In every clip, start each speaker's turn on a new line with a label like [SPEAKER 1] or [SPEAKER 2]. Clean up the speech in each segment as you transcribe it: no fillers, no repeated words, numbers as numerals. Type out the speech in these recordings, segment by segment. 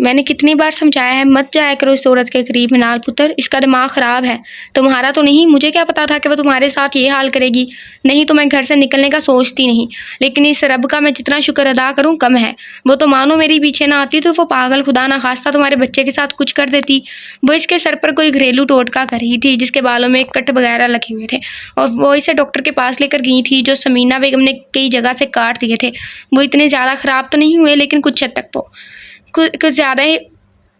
[SPEAKER 1] मैंने कितनी बार समझाया है मत जाया करो इस औरत के करीब। मिनाल पुत्र, इसका दिमाग ख़राब है, तुम्हारा तो नहीं। मुझे क्या पता था कि वो तुम्हारे साथ ये हाल करेगी। नहीं तो मैं घर से निकलने का सोचती नहीं, लेकिन इस रब का मैं जितना शुक्र अदा करूँ कम है। वो तो मानो मेरी पीछे ना आती तो वो पागल खुदा ना खास्ता तुम्हारे बच्चे के साथ कुछ कर देती। वो इसके सर पर कोई घरेलू टोटका कर रही थी, जिसके बालों में कट वगैरह लगे हुए थे, और वो इसे डॉक्टर के पास लेकर गई थी, जो समीना बेगम ने कई जगह से काट दिए थे। वो इतने ज़्यादा ख़राब तो नहीं हुए, लेकिन कुछ हद तक वो कुछ ज़्यादा ही,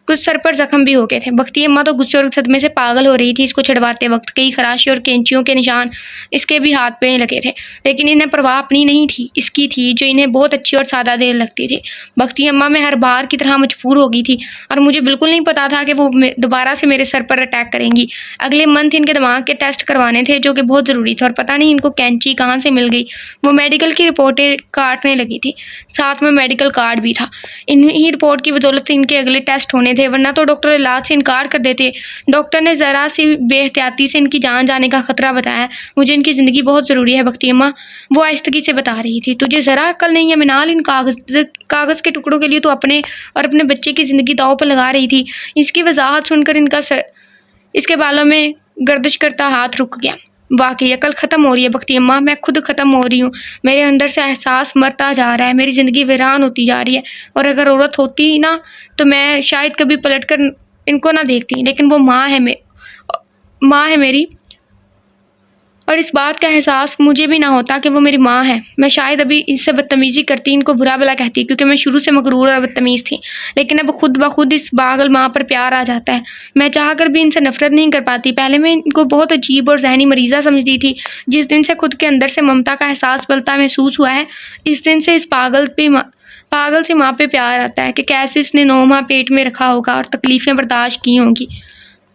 [SPEAKER 1] कुछ सर पर जख्म भी हो गए थे। बख्ती अम्मा तो गुस्से और सदमे से पागल हो रही थी इसको छुड़वाते वक्त। कई खराशी और कैंचियों के निशान इसके भी हाथ पे लगे थे, लेकिन इन्हें परवाह अपनी नहीं थी, इसकी थी, जो इन्हें बहुत अच्छी और सादा देर लगती थी। बख्ती अम्मा में हर बार की तरह मजबूर हो गई थी, और मुझे बिल्कुल नहीं पता था कि वो दोबारा से मेरे सर पर अटैक करेंगी। अगले मंथ इनके दिमाग के टेस्ट करवाने थे, जो कि बहुत ज़रूरी थे, और पता नहीं इनको कैंची कहाँ से मिल गई। वो मेडिकल की रिपोर्टें काटने लगी थी, साथ में मेडिकल कार्ड भी था। इन्हीं रिपोर्ट की बदौलत इनके अगले टेस्ट होने थे, वरना तो डॉक्टर इलाज से इनकार कर देते। डॉक्टर ने ज़रा सी बेहतियाती से इनकी जान जाने का खतरा बताया। मुझे इनकी ज़िंदगी बहुत ज़रूरी है बख्ती अम्मा, वो आहिस्तगी से बता रही थी। तुझे ज़रा अक्ल नहीं है मिनाल, इन कागज़ के टुकड़ों के लिए तो अपने और अपने बच्चे की ज़िंदगी दांव पर लगा रही थी। इसकी वजाहत सुनकर इनका सर, इसके बालों में गर्दिश करता हाथ रुक गया। वाकई अकल ख़त्म हो रही है बख्ती अम्मा, मैं खुद ख़त्म हो रही हूँ। मेरे अंदर से एहसास मरता जा रहा है, मेरी ज़िंदगी वीरान होती जा रही है। और अगर औरत होती ना तो मैं शायद कभी पलट कर इनको ना देखती, लेकिन वो माँ है मेरी, और इस बात का एहसास मुझे भी ना होता कि वो मेरी माँ है। मैं शायद अभी इससे बदतमीज़ी करती, इनको बुरा भला कहती, क्योंकि मैं शुरू से मगरूर और बदतमीज़ थी। लेकिन अब खुद ब खुद इस पागल माँ पर प्यार आ जाता है। मैं चाह कर भी इनसे नफरत नहीं कर पाती। पहले मैं इनको बहुत अजीब और जहनी मरीज़ा समझती थी। जिस दिन से खुद के अंदर से ममता का एहसास पलता महसूस हुआ है, इस दिन से इस पागल से माँ पे प्यार आता है कि कैसे इसने 9 माह पेट में रखा होगा और तकलीफ़ें बर्दाश्त की होंगी।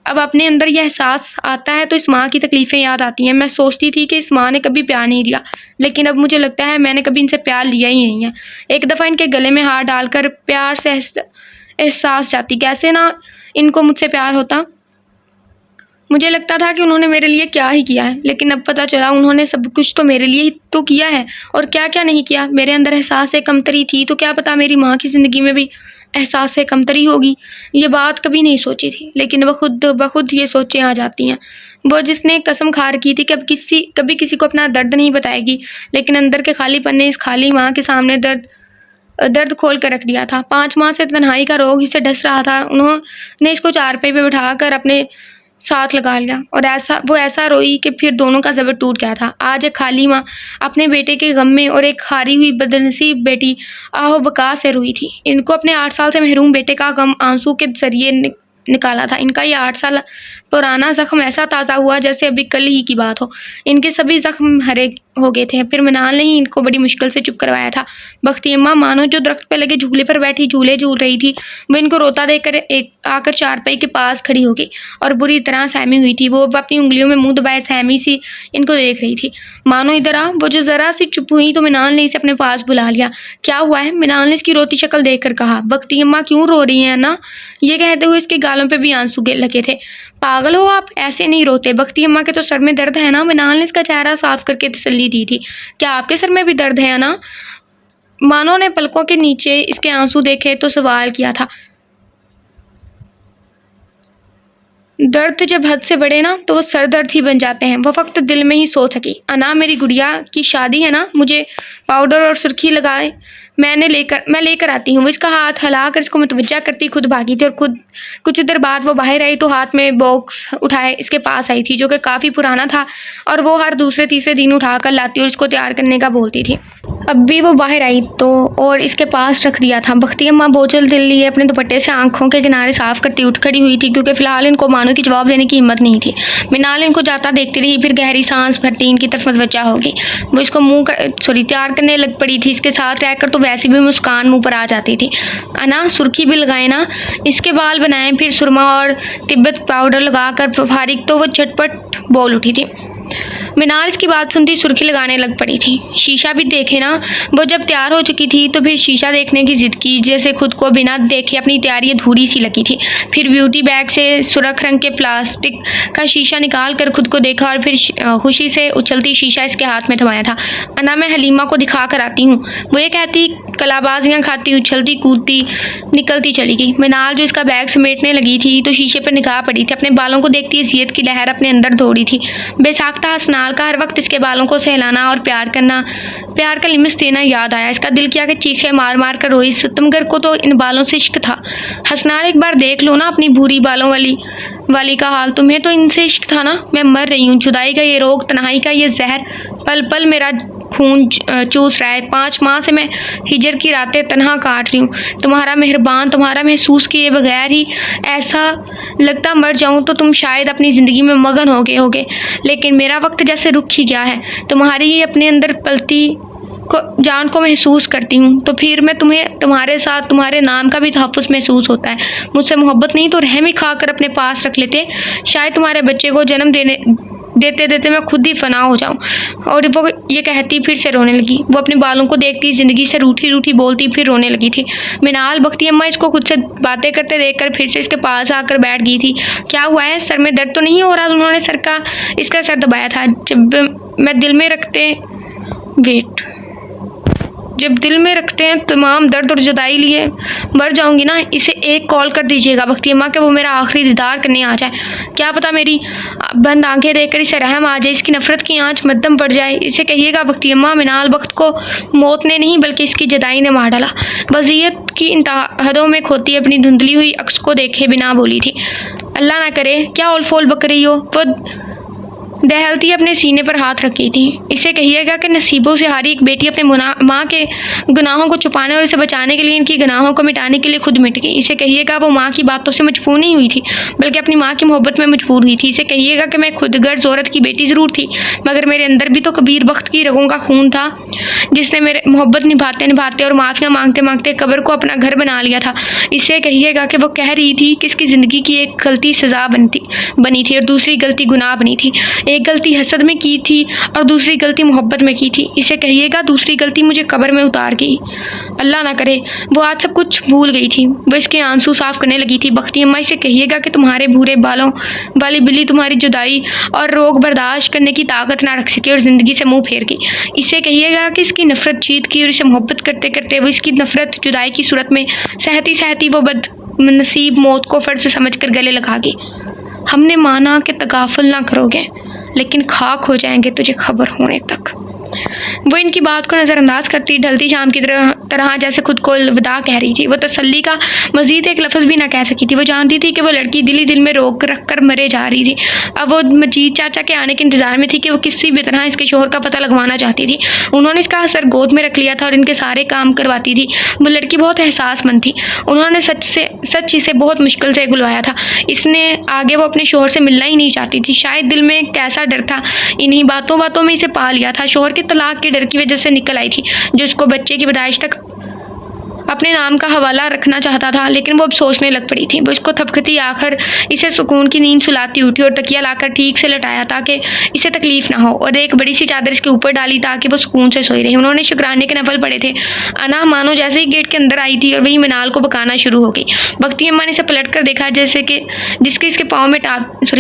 [SPEAKER 1] अब अपने अंदर यह एहसास आता है तो इस माँ की तकलीफ़ें याद आती हैं। मैं सोचती थी कि इस माँ ने कभी प्यार नहीं दिया, लेकिन अब मुझे लगता है मैंने कभी इनसे प्यार लिया ही नहीं है। एक दफ़ा इनके गले में हाथ डालकर प्यार से एहसास जाती, कैसे ना इनको मुझसे प्यार होता। मुझे लगता था कि उन्होंने मेरे लिए क्या ही किया है, लेकिन अब पता चला उन्होंने सब कुछ तो मेरे लिए ही तो किया है, और क्या क्या नहीं किया। मेरे अंदर एहसास से कमतरी थी, तो क्या पता मेरी माँ की ज़िंदगी में भी एहसास से कमतरी होगी। ये बात कभी नहीं सोची थी, लेकिन वह खुद ब खुद ये सोचें आ जाती हैं। वो जिसने कसम खा रखी थी कि अब कभी किसी को अपना दर्द नहीं बताएगी, लेकिन अंदर के खालीपन ने इस खाली माँ के सामने दर्द खोल कर रख दिया था। 5 माह से तन्हाई का रोग इसे डस रहा था। उन्होंने इसको चारपाई पे बिठाकर अपने साथ लगा लिया, और ऐसा रोई कि फिर दोनों का ज़बर टूट गया था। आज एक खाली माँ अपने बेटे के गम में और एक हारी हुई बदनसीब बेटी आहो बका से रोई थी। इनको अपने 8 साल से महरूम बेटे का गम आंसू के जरिए निकाला था। इनका ये 8 साल पुराना ज़ख्म ऐसा ताज़ा हुआ जैसे अभी कल ही की बात हो। इनके सभी ज़ख्म हरे हो गए थे। फिर मिनाल ने ही इनको बड़ी मुश्किल से चुप करवाया था। बख्ती अम्मा मानो जो दरख्त पे लगे झूले पर बैठी झूले झूल रही थी, वो इनको रोता देखकर आकर चारपाई के पास खड़ी हो गई और बुरी तरह सहमी हुई थी। वो अपनी उंगलियों में मुंह दबाए सहमी सी इनको देख रही थी। मानो इधर आ। वो जो ज़रा सी चुप हुई तो मिनाल ने इसे अपने पास बुला लिया। क्या हुआ है? मिनाल ने इसकी रोती शक्ल देख कर कहा। बख्ती अम्मा क्यों रो रही हैं ना? ये कहते हुए इसके गालों पे भी आंसू लगे थे। पागल हो आप, ऐसे नहीं रोते। बख्ती अम्मा के तो सर में दर्द है ना? मिनाल ने इसका चेहरा साफ करके तसल्ली दी थी। क्या आपके सर में भी दर्द है ना? मानो ने पलकों के नीचे इसके आंसू देखे तो सवाल किया था। दर्द जब हद से बढ़े ना तो वो सर दर्द ही बन जाते हैं। वो वक्त दिल में ही सोच सकी। अना मेरी गुड़िया की शादी है ना, मुझे पाउडर और सुर्खी लगाए मैं लेकर आती हूँ। वो इसका हाथ हिलाकर इसको मुतवज्जा करती खुद भागी थी, और खुद कुछ देर बाद वो बाहर आई तो हाथ में बॉक्स उठाए इसके पास आई थी, जो कि काफ़ी पुराना था, और वो हर दूसरे तीसरे दिन उठा कर लाती और इसको तैयार करने का बोलती थी। अब भी वो बाहर आई तो और इसके पास रख दिया था। बख्ती अम्मा बोझल दिल लिए अपने दुपट्टे से आंखों के किनारे साफ करती उठ खड़ी हुई थी, क्योंकि फ़िलहाल इनको मानो की जवाब देने की हिम्मत नहीं थी। मिनाल इनको जाता देखती रही, फिर गहरी सांस भरती इनकी तरफ मुतवज्जा हो गई। वो इसको तैयार करने लग पड़ी थी। इसके साथ रहकर तो वैसे भी मुस्कान मुंह पर आ जाती थी। अना सुर्खी भी लगाए ना, इसके बाल बनाए, फिर सुरमा और तिब्बत पाउडर लगाकर फारिग तो वो झटपट बोल उठी थी। मीनाल इसकी बात सुनती सुर्खी लगाने लग पड़ी थी। शीशा भी देखे ना। वो जब तैयार हो चुकी थी तो फिर शीशा देखने की जिद की, जैसे खुद को बिना देखे अपनी तैयारी अधूरी सी लगी थी। फिर ब्यूटी बैग से सुर्ख रंग के प्लास्टिक का शीशा निकाल कर खुद को देखा और फिर खुशी से उछलती शीशा इसके हाथ में थमाया था। अन्ना, मैं हलीमा को दिखा कर आती हूँ, वो ये कहती कलाबाजियाँ खाती उछलती कूदती निकलती चली गई। मीनाल जो इसका बैग समेटने लगी थी तो शीशे पर निगाह पड़ी थी। अपने बालों को देखती अज़ियत की लहर अपने अंदर दौड़ी थी। बेसाख्ता हसनाल का हर वक्त इसके बालों को सहलाना और प्यार का लिमिट्स देना याद आया। इसका दिल किया कि चीखे मार मार कर रोई। सितमगर को तो इन बालों से इश्क था। हसनाल, एक बार देख लो ना अपनी भूरी बालों वाली का हाल। तुम्हें तो इनसे इश्क था ना। मैं मर रही हूँ। जुदाई का ये रोग, तन्हाई का ये जहर पल पल मेरा खून चूस रहा है। 5 माह से मैं हिजर की रातें तन्हा काट रही हूँ। तुम्हारा मेहरबान, तुम्हारा महसूस किए बगैर ही ऐसा लगता मर जाऊँ तो तुम शायद अपनी ज़िंदगी में मगन हो गए होगे, लेकिन मेरा वक्त जैसे रुक ही गया है। तुम्हारी ही अपने अंदर पलती जान को महसूस करती हूँ तो फिर मैं तुम्हारे साथ तुम्हारे नाम का भी तहफ़्फ़ुज़ महसूस होता है। मुझसे मोहब्बत नहीं तो रहम ही खाकर अपने पास रख लेते। शायद तुम्हारे बच्चे को जन्म देते देते मैं खुद ही फना हो जाऊं। और वो ये कहती फिर से रोने लगी। वो अपने बालों को देखती ज़िंदगी से रूठी रूठी बोलती फिर रोने लगी थी। मीनाल, बख्ती अम्मा इसको खुद से बातें करते देखकर फिर से इसके पास आकर बैठ गई थी। क्या हुआ है? सर में दर्द तो नहीं हो रहा? उन्होंने इसका सर दबाया था। जब दिल में रखते हैं तमाम दर्द और जुदाई लिए मर जाऊंगी ना, इसे एक कॉल कर दीजिएगा बख्ती अम्मा कि वो मेरा आखिरी दीदार करने आ जाए। क्या पता मेरी बंद आंखें देखकर इसे रहम आ जाए, इसकी नफ़रत की आंच मद्दम पड़ जाए। इसे कहिएगा बख्ती अम्मा, मीनाल वक्त को मौत ने नहीं बल्कि इसकी जुदाई ने मार डाला। वज़ीयत की इंतहादों में खोती अपनी धुंधली हुई अक्स को देखे बिना बोली थी। अल्लाह ना करे, क्या ओल फोल बक रही हो? वो दहलती अपने सीने पर हाथ रखी थी। इसे कहिएगा कि नसीबों से हारी एक बेटी अपने माँ के गुनाहों को छुपाने और इसे बचाने के लिए इनकी गुनाहों को मिटाने के लिए खुद मिट गई। इसे कहिएगा वो माँ की बातों से मजबूर नहीं हुई थी बल्कि अपनी माँ की मोहब्बत में मजबूर हुई थी। इसे कहिएगा कि मैं खुद गर्ज औरत की बेटी ज़रूर थी, मगर मेरे अंदर भी तो कबीर बख्त की रगों का खून था जिसने मेरे मोहब्बत निभाते निभाते और माफ़िया मांगते मांगते कब्र को अपना घर बना लिया था। इसे कहिएगा कि वो कह रही थी कि इसकी ज़िंदगी की एक गलती सज़ा बनी थी और दूसरी गलती गुनाह बनी थी। एक गलती हसद में की थी और दूसरी गलती मोहब्बत में की थी। इसे कहिएगा दूसरी गलती मुझे कब्र में उतार गई। अल्लाह ना करे वो आज सब कुछ भूल गई थी। वो इसके आंसू साफ करने लगी थी। बख्ती अम्मा, इसे कहिएगा कि तुम्हारे भूरे बालों वाली बिल्ली तुम्हारी जुदाई और रोग बर्दाश्त करने की ताकत ना रख सकी और ज़िंदगी से मुंह फेर गई। इसे कहिएगा कि इसकी नफ़रत जीत की और इसे मोहब्बत करते करते वो इसकी नफ़रत जुदाई की सूरत में सहती सहती वो बदनसीब मौत को फ़र्ज समझकर गले लगा गई। हमने माना कि तगाफुल ना करोगे लेकिन खाक हो जाएंगे तुझे खबर होने तक। वो इनकी बात को नज़रअंदाज करती ढलती शाम की तरह जैसे खुद को अलविदा कह रही थी। वो तसल्ली का मज़ीद एक लफ्ज़ भी ना कह सकी थी। वो जानती थी कि वो लड़की दिल ही दिल में रोक रख कर मरे जा रही थी। अब वो मजीद चाचा के आने के इंतज़ार में थी कि वो किसी भी तरह इसके शोहर का पता लगवाना चाहती थी। उन्होंने इसका सर गोद में रख लिया था और इनके सारे काम करवाती थी। वो लड़की बहुत एहसासमंद थी। उन्होंने सच इसे बहुत मुश्किल से गुलवाया था। इसने आगे वो अपने शोहर से मिलना ही नहीं चाहती थी। शायद दिल में कैसा डर था, इन्हीं बातों बातों में इसे पा लिया था। शोहर के तलाक के डर की वजह से निकल आई थी, जो इसको बच्चे की पैदाइश तक अपने नाम का हवाला रखना चाहता था। लेकिन वो अब सोचने लग पड़ी थी। वो इसको थपकती आकर इसे सुकून की नींद सुलाती उठी और तकिया लाकर ठीक से लटाया ताकि इसे तकलीफ ना हो और एक बड़ी सी चादर इसके ऊपर डाली ताकि वो सुकून से सोई रही। उन्होंने शुक्राने के नफल पड़े थे। अना मानो जैसे ही गेट के अंदर आई थी और वही मीनाल को बकाना शुरू हो गई। बख्ती अम्मा ने इसे पलट कर देखा जैसे कि जिसके इसके पाँव में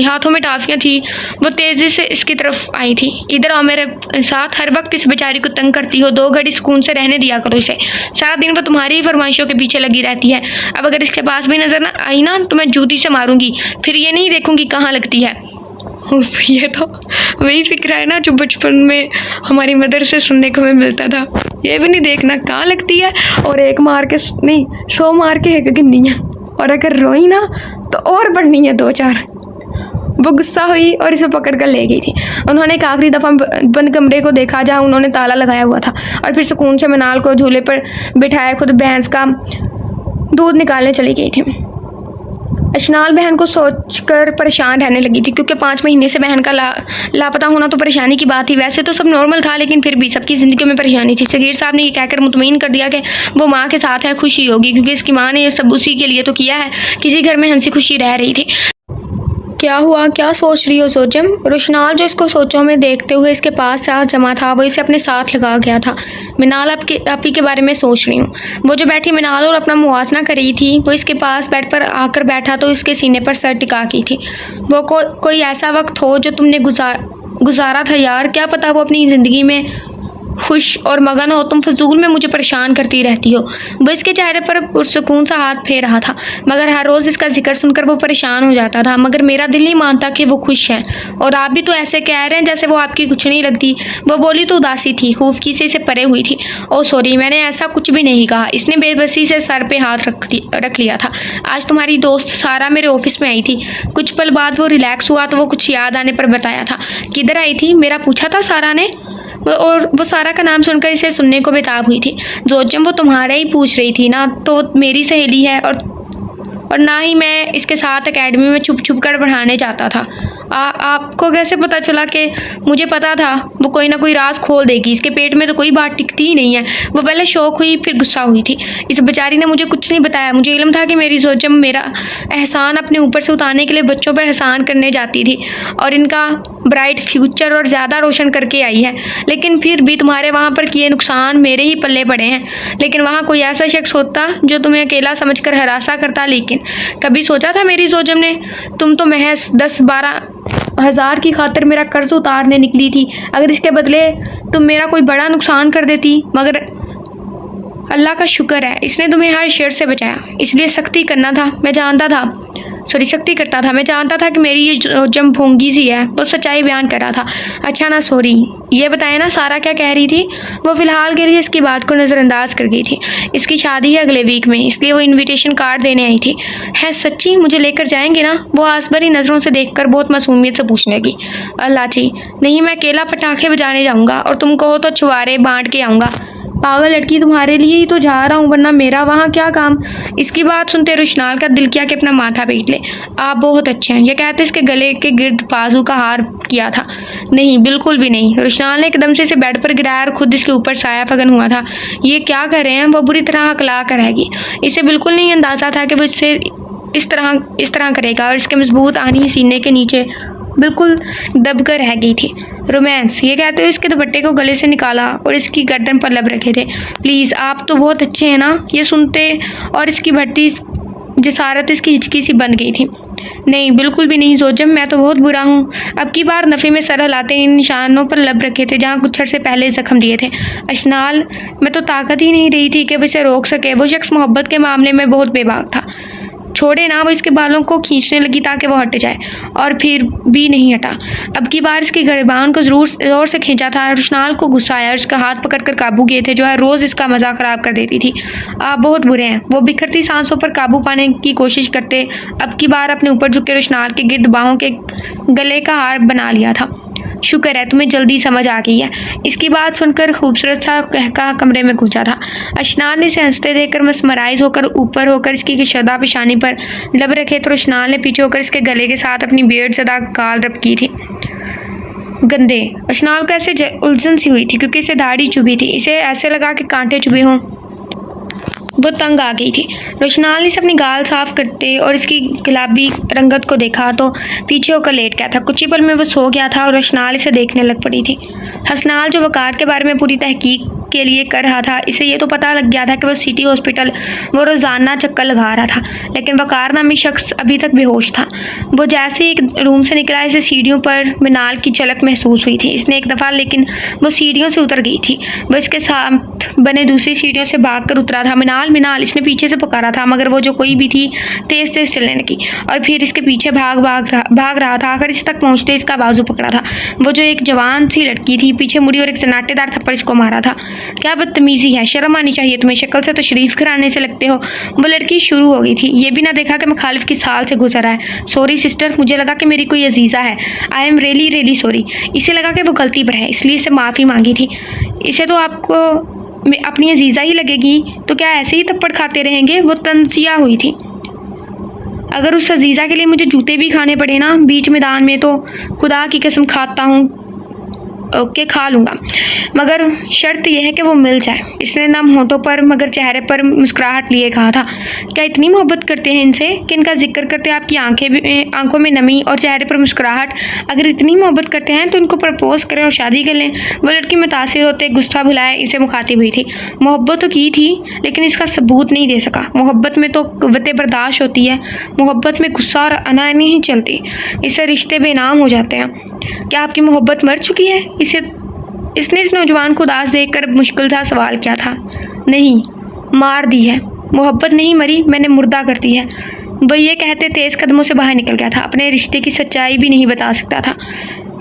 [SPEAKER 1] हाथों में टाफियाँ थी। वो तेज़ी से इसकी तरफ आई थी। इधर आओ मेरे साथ, हर वक्त इस बेचारी को तंग करती हो, 2 घड़ी सुकून से रहने दिया करो इसे। सारा दिन वो तुम्हारी फरमाइशों के पीछे लगी रहती है। अब अगर इसके पास भी नजर ना आई ना तो मैं जूती से मारूंगी, फिर ये नहीं देखूंगी कहाँ लगती है। ये तो वही फिक्र है ना जो बचपन में हमारी मदर से सुनने को हमें मिलता था। ये भी नहीं देखना कहाँ लगती है और 1 मार के नहीं 100 मार के 1 गिननी है और अगर रोई ना तो और बढ़नी है 2-4। वो गुस्सा हुई और इसे पकड़ कर ले गई थी। उन्होंने एक आखिरी दफ़ा बंद कमरे को देखा जहाँ उन्होंने ताला लगाया हुआ था और फिर सुकून से मीनाल को झूले पर बिठाया खुद भैंस का दूध निकालने चली गई थी। अशनाल बहन को सोचकर परेशान रहने लगी थी क्योंकि 5 महीने से बहन का लापता होना तो परेशानी की बात थी। वैसे तो सब नॉर्मल था लेकिन फिर भी सबकी ज़िंदगी में परेशानी थी। सगीर साहब ने ये कहकर मुतमईन कर दिया कि वो माँ के साथ है, खुशी होगी क्योंकि इसकी माँ ने ये सब उसी के लिए तो किया है। किसी घर में हंसी खुशी रह रही थी। क्या हुआ, क्या सोच रही हो जोजम? रोशनाल जो इसको सोचों में देखते हुए इसके पास चाह जमा था वो इसे अपने साथ लगा गया था। मिनाल आप ही के बारे में सोच रही हूँ। वो जो बैठी मिनाल और अपना मुआवजा कर रही थी, वो इसके पास बेड पर आकर बैठा तो इसके सीने पर सर टिका की थी। वो कोई ऐसा वक्त हो जो तुमने गुजारा था यार, क्या पता वो अपनी ज़िंदगी में खुश और मगन हो, तुम फजूल में मुझे परेशान करती रहती हो। वो इसके चेहरे पर पुरसुकून सा हाथ फेर रहा था, मगर हर रोज़ इसका जिक्र सुनकर वो परेशान हो जाता था। मगर मेरा दिल नहीं मानता कि वो खुश है, और आप भी तो ऐसे कह रहे हैं जैसे वो आपकी कुछ नहीं लगती। वो बोली तो उदासी थी, खूफकी से इसे परे हुई थी। ओ सॉरी, मैंने ऐसा कुछ भी नहीं कहा। इसने बेबसी से सर पे हाथ रख लिया था। आज तुम्हारी दोस्त सारा मेरे ऑफिस में आई थी। कुछ पल बाद वो रिलैक्स हुआ तो वो कुछ याद आने पर बताया था। किधर आई थी मेरा पूछा था सारा ने, और वो सारा का नाम सुनकर इसे सुनने को बेताब हुई थी। जोजम वो तुम्हारा ही पूछ रही थी ना, तो मेरी सहेली है, और ना ही मैं इसके साथ एकेडमी में छुप छुप कर पढ़ाने जाता था। आपको कैसे पता चला? कि मुझे पता था वो कोई ना कोई राज खोल देगी। इसके पेट में तो कोई बात टिकती ही नहीं है। वो पहले शौक हुई फिर गुस्सा हुई थी। इस बेचारी ने मुझे कुछ नहीं बताया। मुझे इल्म था कि मेरी जोजम मेरा एहसान अपने ऊपर से उतारने के लिए बच्चों पर एहसान करने जाती थी और इनका ब्राइट फ्यूचर और ज़्यादा रोशन करके आई है। लेकिन फिर भी तुम्हारे वहाँ पर किए नुकसान मेरे ही पल्ले पड़े हैं। लेकिन वहाँ कोई ऐसा शख्स होता जो तुम्हें अकेला समझकर हरासा करता। लेकिन कभी सोचा था मेरी जोजम ने, तुम तो महज 10-12 हज़ार की खातिर मेरा कर्ज उतारने निकली थी। अगर इसके बदले तुम मेरा कोई बड़ा नुकसान कर देती, मगर अल्लाह का शुक्र है इसने तुम्हें हर शर से बचाया। इसलिए सख्ती करना था, मैं जानता था, सख्ती करता था। मैं जानता था कि मेरी ये जोजम भोंगी सी है। वो सच्चाई बयान कर रहा था। अच्छा ना सॉरी, ये बताए ना सारा क्या कह रही थी? वो फ़िलहाल के लिए इसकी बात को नज़रअंदाज कर गई थी। इसकी शादी है अगले वीक में, इसलिए वो इनविटेशन कार्ड देने आई थी। है सच्ची? मुझे लेकर जाएंगे ना? वो आसभरी नज़रों से देखकर बहुत मासूमियत से पूछने लगी। अल्लाह जी नहीं, मैं अकेला पटाखे बजाने जाऊँगा और तुम कहो तो छुआरे बांट के आऊँगा। पागल लड़की, तुम्हारे लिए ही तो जा रहा हूँ, वरना मेरा वहाँ क्या काम? इसकी बात सुनते रोशनाल का दिल किया कि अपना माथा पीट ले। आप बहुत अच्छे हैं, यह कहते इसके गले के गिर्द बाजू का हार किया था। नहीं, बिल्कुल भी नहीं। रोशनाल ने एकदम से इसे बेड पर गिराया और खुद इसके ऊपर साया फगन हुआ था। ये क्या कर रहे हैं? वो बुरी तरह हकला कर रहेगी। इसे बिल्कुल नहीं अंदाज़ा था कि वो इससे इस तरह करेगा, और इसके मजबूत आनी सीने के नीचे बिल्कुल दबकर रह गई थी। रोमांस, ये कहते हुए इसके दुपट्टे को गले से निकाला और इसकी गर्दन पर लब रखे थे। प्लीज़, आप तो बहुत अच्छे हैं ना? ये सुनते और इसकी बढ़ती जसारत इसकी हिचकी सी बन गई थी। नहीं, बिल्कुल भी नहीं जोजम, मैं तो बहुत बुरा हूँ। अब की बार नफ़ी में सर हिलाते इन निशानों पर लब रखे थे जहाँ कुछ अर्से पहले जख्म दिए थे। अशनाल, मैं तो ताकत ही नहीं रही थी कि वो इसे रोक सके। वो शख्स मोहब्बत के मामले में बहुत बेबाक था। छोड़े ना, वो इसके बालों को खींचने लगी ताकि वो हट जाए, और फिर भी नहीं हटा। अब की बार इसकी गिरबान को ज़ोर से खींचा था। रोशनाल को गुस्सा आया और उसका हाथ पकड़कर काबू किए थे, जो है रोज़ इसका मज़ा ख़राब कर देती थी। आप बहुत बुरे हैं। वो बिखरती सांसों पर काबू पाने की कोशिश करते अब की बार अपने ऊपर झुके रोशनाल के गिर्द बाहों के गले का हार बना लिया था। शुक्र है तुम्हें जल्दी समझ आ गई है। इसकी बात सुनकर खूबसूरत सा कहका कमरे में घुसा था। अशनाल ने इसे हंसते देखकर मस्मराइज होकर ऊपर होकर इसकी शदा पेशानी पर लब रखे तो रोशनाल ने पीछे होकर इसके गले के साथ अपनी बेड़ सदा गाल रब की थी। गंदे। अशनाल को ऐसे उलझन सी हुई थी क्योंकि इसे दाढ़ी चुभी थी। इसे ऐसे लगा कि कांटे चुभे हों। वो तंग आ गई थी। रोशनाल ने अपनी गाल साफ करते और इसकी गुलाबी रंगत को देखा तो पीछे होकर लेट गया था। कुछ ही पल में वो सो गया था और रोशनाल इसे देखने लग पड़ी थी। हसनाल जो वकार के बारे में पूरी तहकीक के लिए कर रहा था, इसे ये तो पता लग गया था कि वो सिटी हॉस्पिटल वो रोज़ाना चक्कर लगा रहा था, लेकिन वकार नामी शख्स अभी तक बेहोश था। वो जैसे ही एक रूम से निकला, इसे सीढ़ियों पर मिनाल की झलक महसूस हुई थी। इसने एक दफ़ा, लेकिन वो सीढ़ियों से उतर गई थी। वो इसके साथ बने दूसरी सीढ़ियों से भाग कर उतरा था। मिनाल इसने पीछे से पुकारा था, मगर वो जो कोई भी थी तेज तेज चलने लगी और फिर इसके पीछे भाग रहा था। आखिर इस तक पहुंचते इसका बाजू पकड़ा था। वो जो एक जवान सी लड़की थी पीछे मुड़ी और एक सन्नाटेदार थप्पड़ इसको मारा था। क्या बदतमीजी है, शर्म आनी चाहिए तुम्हें, शक्ल से तो शरीफ घराने से लगते हो। वो लड़की शुरू हो गई थी। ये भी ना देखा कि मुखालिफ की साल से गुजर रहा है। सॉरी सिस्टर, मुझे लगा कि मेरी कोई अजीज़ा है। I am really sorry. इसे लगा कि वो गलती पर है, इसलिए इसे माफ़ी मांगी थी। इसे तो आपको अपनी अजीज़ा ही लगेगी, तो क्या ऐसे ही थप्पड़ खाते रहेंगे? वो तंजिया हुई थी। अगर उस अजीज़ा के लिए मुझे जूते भी खाने पड़े ना बीच मैदान में, तो खुदा की कसम खाता हूँ ओके खा लूँगा, मगर शर्त यह है कि वो मिल जाए। इसने ना होठों पर मगर चेहरे पर मुस्कुराहट लिए कहा था, क्या इतनी मोहब्बत करते हैं इनसे कि इनका जिक्र करते आपकी आंखों में नमी और चेहरे पर मुस्कुराहट? अगर इतनी मोहब्बत करते हैं तो इनको प्रपोज करें और शादी कर लें। वो लड़की मुतासिर होते गुस्सा भुलाए इसे मुखातिब हुई थी। मोहब्बत तो की थी लेकिन इसका सबूत नहीं दे सका। मोहब्बत में तो क़ुव्वत बर्दाश्त होती है, मोहब्बत में गुस्सा और अना नहीं चलती, इससे रिश्ते बेनाम हो जाते हैं। क्या आपकी मोहब्बत मर चुकी है? इसने इस नौजवान को उदास देखकर मुश्किल सा सवाल किया था। नहीं, मार दी है। मोहब्बत नहीं मरी, मैंने मुर्दा कर दी है। वो ये कहते तेज़ कदमों से बाहर निकल गया था। अपने रिश्ते की सच्चाई भी नहीं बता सकता था।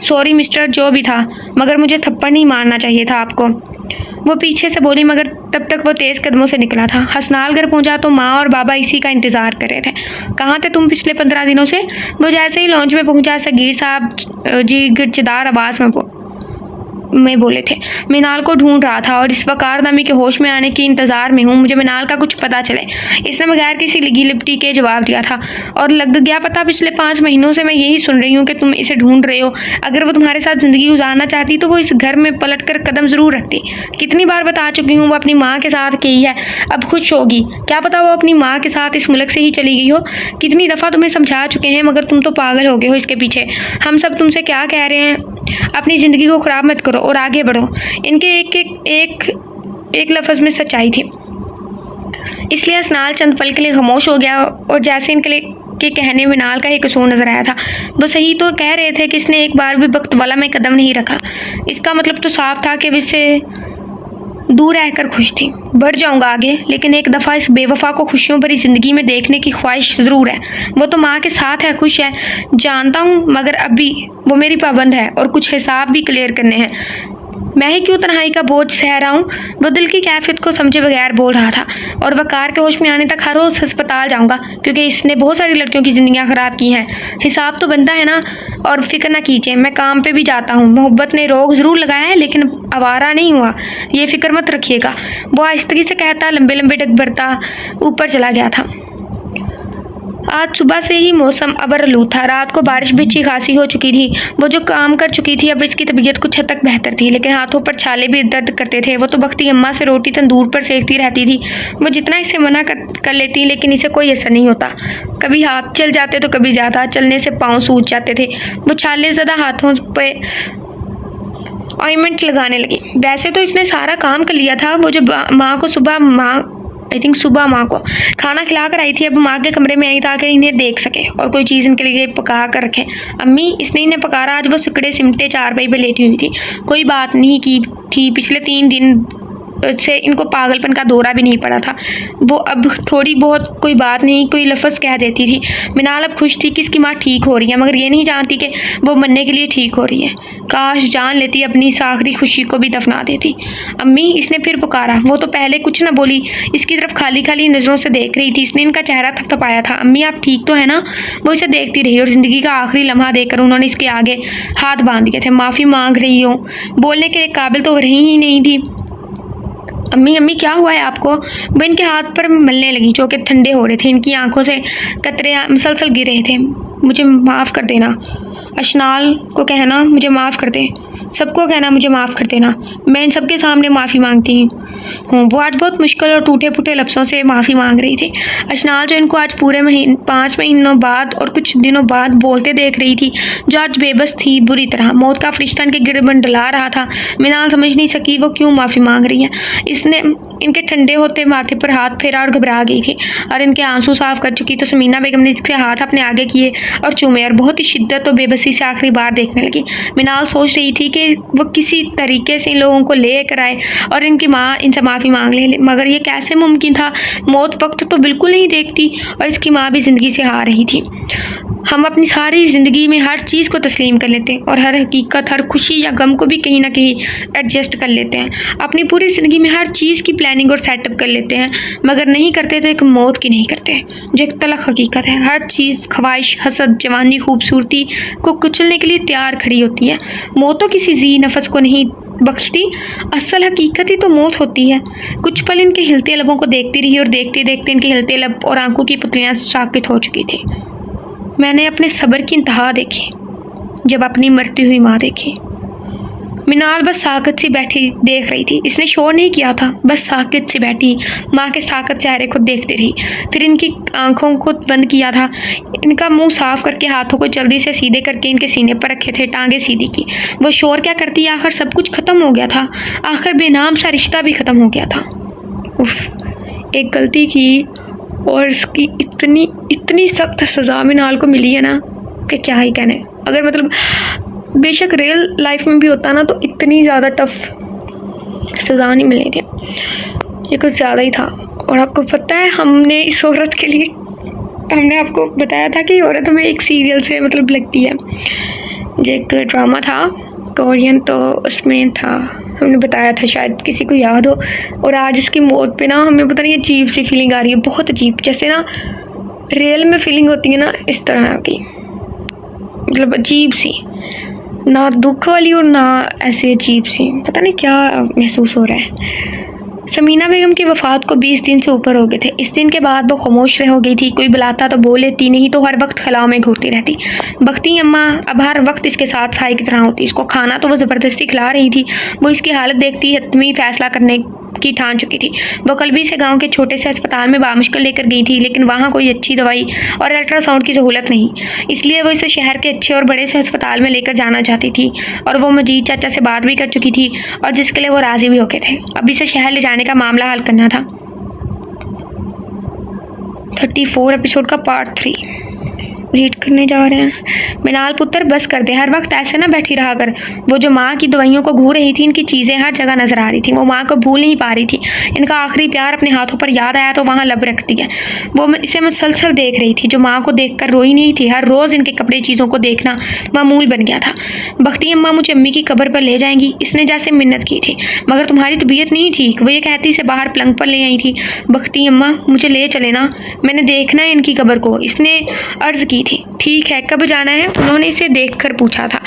[SPEAKER 1] सॉरी मिस्टर, जो भी था, मगर मुझे थप्पड़ नहीं मारना चाहिए था आपको, वो पीछे से बोली, मगर तब तक वो तेज़ कदमों से निकला था। हसनाल घर पहुंचा तो माँ और बाबा इसी का इंतज़ार कर रहे थे। कहाँ थे तुम पिछले 15 दिनों से? वो जैसे ही लॉन्च में पहुंचा सगीर साहब जी गिरचदार आवाज़ में बोले थे, मिनाल को ढूंढ रहा था और इस वकार नामी के होश में आने के इंतज़ार में हूँ। मुझे मिनाल का कुछ पता चले। इसने बगैर किसी लिगी लिपटी के जवाब दिया था। और लग गया पता, पिछले 5 महीनों से मैं यही सुन रही हूँ कि तुम इसे ढूंढ रहे हो। अगर वो तुम्हारे साथ ज़िंदगी गुजारना चाहती तो वो इस घर में पलट कर कदम ज़रूर रखती। कितनी बार बता चुकी हूँ वो अपनी माँ के साथ गई है, अब खुश होगी। क्या पता वो अपनी माँ के साथ इस मुल्क से ही चली गई हो। कितनी दफ़ा तुम्हें समझा चुके हैं मगर तुम तो पागल हो गए हो इसके पीछे। हम सब तुमसे क्या कह रहे हैं, अपनी ज़िंदगी को ख़राब मत करो और आगे बढ़ो। इनके एक लफ्ज़ में सच्चाई थी, इसलिए हसनाल चंद पल के लिए खामोश हो गया और जैसे इनके के कहने में नाल का ही कसूर नजर आया था। वो सही तो कह रहे थे कि इसने एक बार भी वक्त वाला में कदम नहीं रखा। इसका मतलब तो साफ था कि वो इससे दूर रहकर खुश थी। बढ़ जाऊंगा आगे, लेकिन एक दफ़ा इस बेवफा को खुशियों भरी ज़िंदगी में देखने की ख्वाहिश ज़रूर है। वो तो माँ के साथ है, खुश है, जानता हूँ, मगर अभी वो मेरी पाबंद है और कुछ हिसाब भी क्लियर करने हैं। मैं ही क्यों तन्हाई का बोझ सह रहा हूँ? वो दिल की कैफियत को समझे बगैर बोल रहा था। और वकार के होश में आने तक हर रोज़ अस्पताल जाऊँगा क्योंकि इसने बहुत सारी लड़कियों की ज़िंदगियाँ ख़राब की हैं। हिसाब तो बनता है ना। और फिक्र ना कीजिए, मैं काम पे भी जाता हूँ। मोहब्बत ने रोग ज़रूर लगाया है लेकिन आवारा नहीं हुआ, ये फ़िक्र मत रखिएगा। वो आहिस्तगी से कहता लंबे लंबे डग भरता ऊपर चला गया था। आज सुबह से ही मौसम अबरआलूद था। रात को बारिश भी अच्छी खासी हो चुकी थी। वो जो काम कर चुकी थी अब इसकी तबीयत कुछ हद तक बेहतर थी, लेकिन हाथों पर छाले भी दर्द करते थे। वो तो बख्ती अम्मा से रोटी तंदूर पर सेकती रहती थी। वो जितना इसे मना कर लेती लेकिन इसे कोई असर नहीं होता। कभी हाथ चल जाते तो कभी ज़्यादा, चलने से पाँव सूज जाते थे। वो छाले ज़्यादा हाथों पर ऑइंटमेंट लगाने लगी। वैसे तो इसने सारा काम कर लिया था। वो जो माँ को सुबह माँ को खाना खिला कर आई थी, अब माँ के कमरे में आई ताकि इन्हें देख सके और कोई चीज़ इनके लिए पका कर रखे। अम्मी, इसने इन्हें पकारा। आज वो सिकड़े सिमटे चारपाई पे लेटी हुई थी, कोई बात नहीं की थी। पिछले 3 दिन से इनको पागलपन का दौरा भी नहीं पड़ा था। वो अब थोड़ी बहुत कोई बात नहीं, कोई लफ्ज़ कह देती थी। मिनाल अब खुश थी कि इसकी माँ ठीक हो रही है, मगर ये नहीं जानती कि वो मरने के लिए ठीक हो रही है। काश जान लेती, अपनी इस आखिरी खुशी को भी दफना देती। अम्मी, इसने फिर पुकारा। वो तो पहले कुछ न बोली, इसकी तरफ खाली खाली नज़रों से देख रही थी। इसने इनका चेहरा थपथपाया था। अम्मी, आप ठीक तो है ना? वो इसे देखती रही और ज़िंदगी का आखिरी लम्हा देकर उन्होंने इसके आगे हाथ बांध दिए थे। माफ़ी मांग रही हो, बोलने के काबिल तो रही ही नहीं थी। अम्मी क्या हुआ है आपको? वो इनके हाथ पर मलने लगी जो कि ठंडे हो रहे थे। इनकी आंखों से कतरे मुसलसल गिर रहे थे। मुझे माफ़ कर देना। अशनाल को कहना मुझे माफ़ कर दे, सबको कहना मुझे माफ़ कर देना। मैं इन सबके सामने माफ़ी मांगती हूँ। वो आज बहुत मुश्किल और टूटे फूटे लफ्ज़ों से माफ़ी मांग रही थी। अशनाल जो इनको आज पूरे 5 महीनों बाद और कुछ दिनों बाद बोलते देख रही थी, जो आज बेबस थी बुरी तरह। मौत का फरिश्ता इनके गिरद मंडला रहा था। मिनाल समझ नहीं सकी वो क्यों माफ़ी मांग रही है। इसने इनके ठंडे होते माथे पर हाथ फेरा और घबरा गई थी और इनके आंसू साफ कर चुकी तो समीना बेगम ने इसके हाथ अपने आगे किए और चूमे और बहुत ही शिद्दत और बेबसी से आखिरी बार देखने लगी। मिनाल सोच रही थी कि वो किसी तरीके से इन लोगों को ले कर आए और इनकी माँ इनसे माफ़ी मांग ले, मगर ये कैसे मुमकिन था? मौत वक्त तो बिल्कुल नहीं देखती और इसकी माँ भी ज़िंदगी से हार रही थी। हम अपनी सारी ज़िंदगी में हर चीज़ को तस्लीम कर लेते हैं और हर हकीकत, हर खुशी या गम को भी कहीं ना कहीं एडजस्ट कर लेते हैं। अपनी पूरी ज़िंदगी में हर चीज़ की प्लानिंग और सेटअप कर लेते हैं, मगर नहीं करते तो एक मौत की नहीं करते, जो एक तलख हकीकत है। हर चीज़, ख्वाहिश, हसद, जवानी, खूबसूरती को कुचलने के लिए तैयार खड़ी होती है। मौत तो किसी जी नफस को नहीं बख्शती, असल हकीकत ही तो मौत होती है। कुछ पल इनके हिलते लबों को देखती रही और देखते देखते इनके हिलते लब और आंखों की पुतलियाँ साकित हो चुकी थी। मैंने अपने सब्र की इंतहा देखी जब अपनी मरती हुई माँ देखी। मिनाल बस साकत सी बैठी देख रही थी। इसने शोर नहीं किया था, बस साकत सी बैठी माँ के साकत चेहरे को देखती रही। फिर इनकी आंखों को बंद किया था, इनका मुंह साफ करके हाथों को जल्दी से सीधे करके इनके सीने पर रखे थे, टांगे सीधी की। वो शोर क्या करती, आखिर सब कुछ खत्म हो गया था, आखिर बेनाम सा रिश्ता भी खत्म हो गया था। उफ, एक गलती की और इसकी इतनी इतनी सख्त सज़ा मिनाल को मिली है ना कि क्या ही कहने। अगर मतलब बेशक रियल लाइफ में भी होता ना तो इतनी ज़्यादा टफ सज़ा नहीं मिलनी थी, ये कुछ ज़्यादा ही था। और आपको पता है हमने इस औरत के लिए, हमने आपको बताया था कि ये औरत हमें एक सीरियल से मतलब लगती है, जो एक ड्रामा था कोरियन, तो उसमें था, हमने बताया था, शायद किसी को याद हो। और आज इसकी मौत पे ना हमें पता नहीं अजीब सी फीलिंग आ रही है, बहुत अजीब, जैसे ना रियल में फीलिंग होती है ना इस तरह की, मतलब अजीब सी, ना दुख वाली और ना ऐसे अजीब सी, पता नहीं क्या महसूस हो रहा है। समीना बेगम की वफ़ात को 20 दिन से ऊपर हो गए थे। इस दिन के बाद वो खामोश रह हो गई थी, कोई बुलाता तो बोल लेती, नहीं तो हर वक्त खलाओं में घूरती रहती। बख्ती अम्मा अब हर वक्त इसके साथ साई की तरह होती। इसको खाना तो वो ज़बरदस्ती खिला रही थी। वो इसकी हालत देखती हतमी फैसला करने की ठान चुकी थी। वो कल्बी से गांव के छोटे से अस्पताल में बामुश्किल लेकर गई थी, लेकिन वहाँ कोई अच्छी दवाई और अल्ट्रासाउंड की सहूलत नहीं, इसलिए वो इसे शहर के अच्छे और बड़े से अस्पताल में लेकर जाना चाहती थी। और वो मजीद चाचा से बात भी कर चुकी थी और जिसके लिए वो राज़ी भी हो गए थे। अब इसे शहर ले जाने का मामला हल करना था। 34 एपिसोड का पार्ट 3 रीड करने जा रहे हैं। मिनाल पुत्र बस कर दे, हर वक्त ऐसे ना बैठी रहा कर। वो जो माँ की दवाइयों को घूर रही थी, इनकी चीज़ें हर जगह नजर आ रही थी। वो माँ को भूल नहीं पा रही थी। इनका आखिरी प्यार अपने हाथों पर याद आया तो वहाँ लब रखती है। वो इसे मुसलसल देख रही थी, जो माँ को देखकर रोई नहीं थी। हर रोज़ इनके कपड़े चीज़ों को देखना मामूल बन गया था। बख्ती अम्मा मुझे अम्मी की कब्र पर ले जाएंगी, इसने जैसे मिन्नत की थी, मगर तुम्हारी तबीयत नहीं ठीक, वो ये कहती से बाहर पलंग पर ले आई थी। बख्ती अम्मा मुझे ले चले ना, मैंने देखना है इनकी कब्र को, इसने अर्ज़ की थी। ठीक है, कब जाना है, उन्होंने इसे देखकर पूछा था।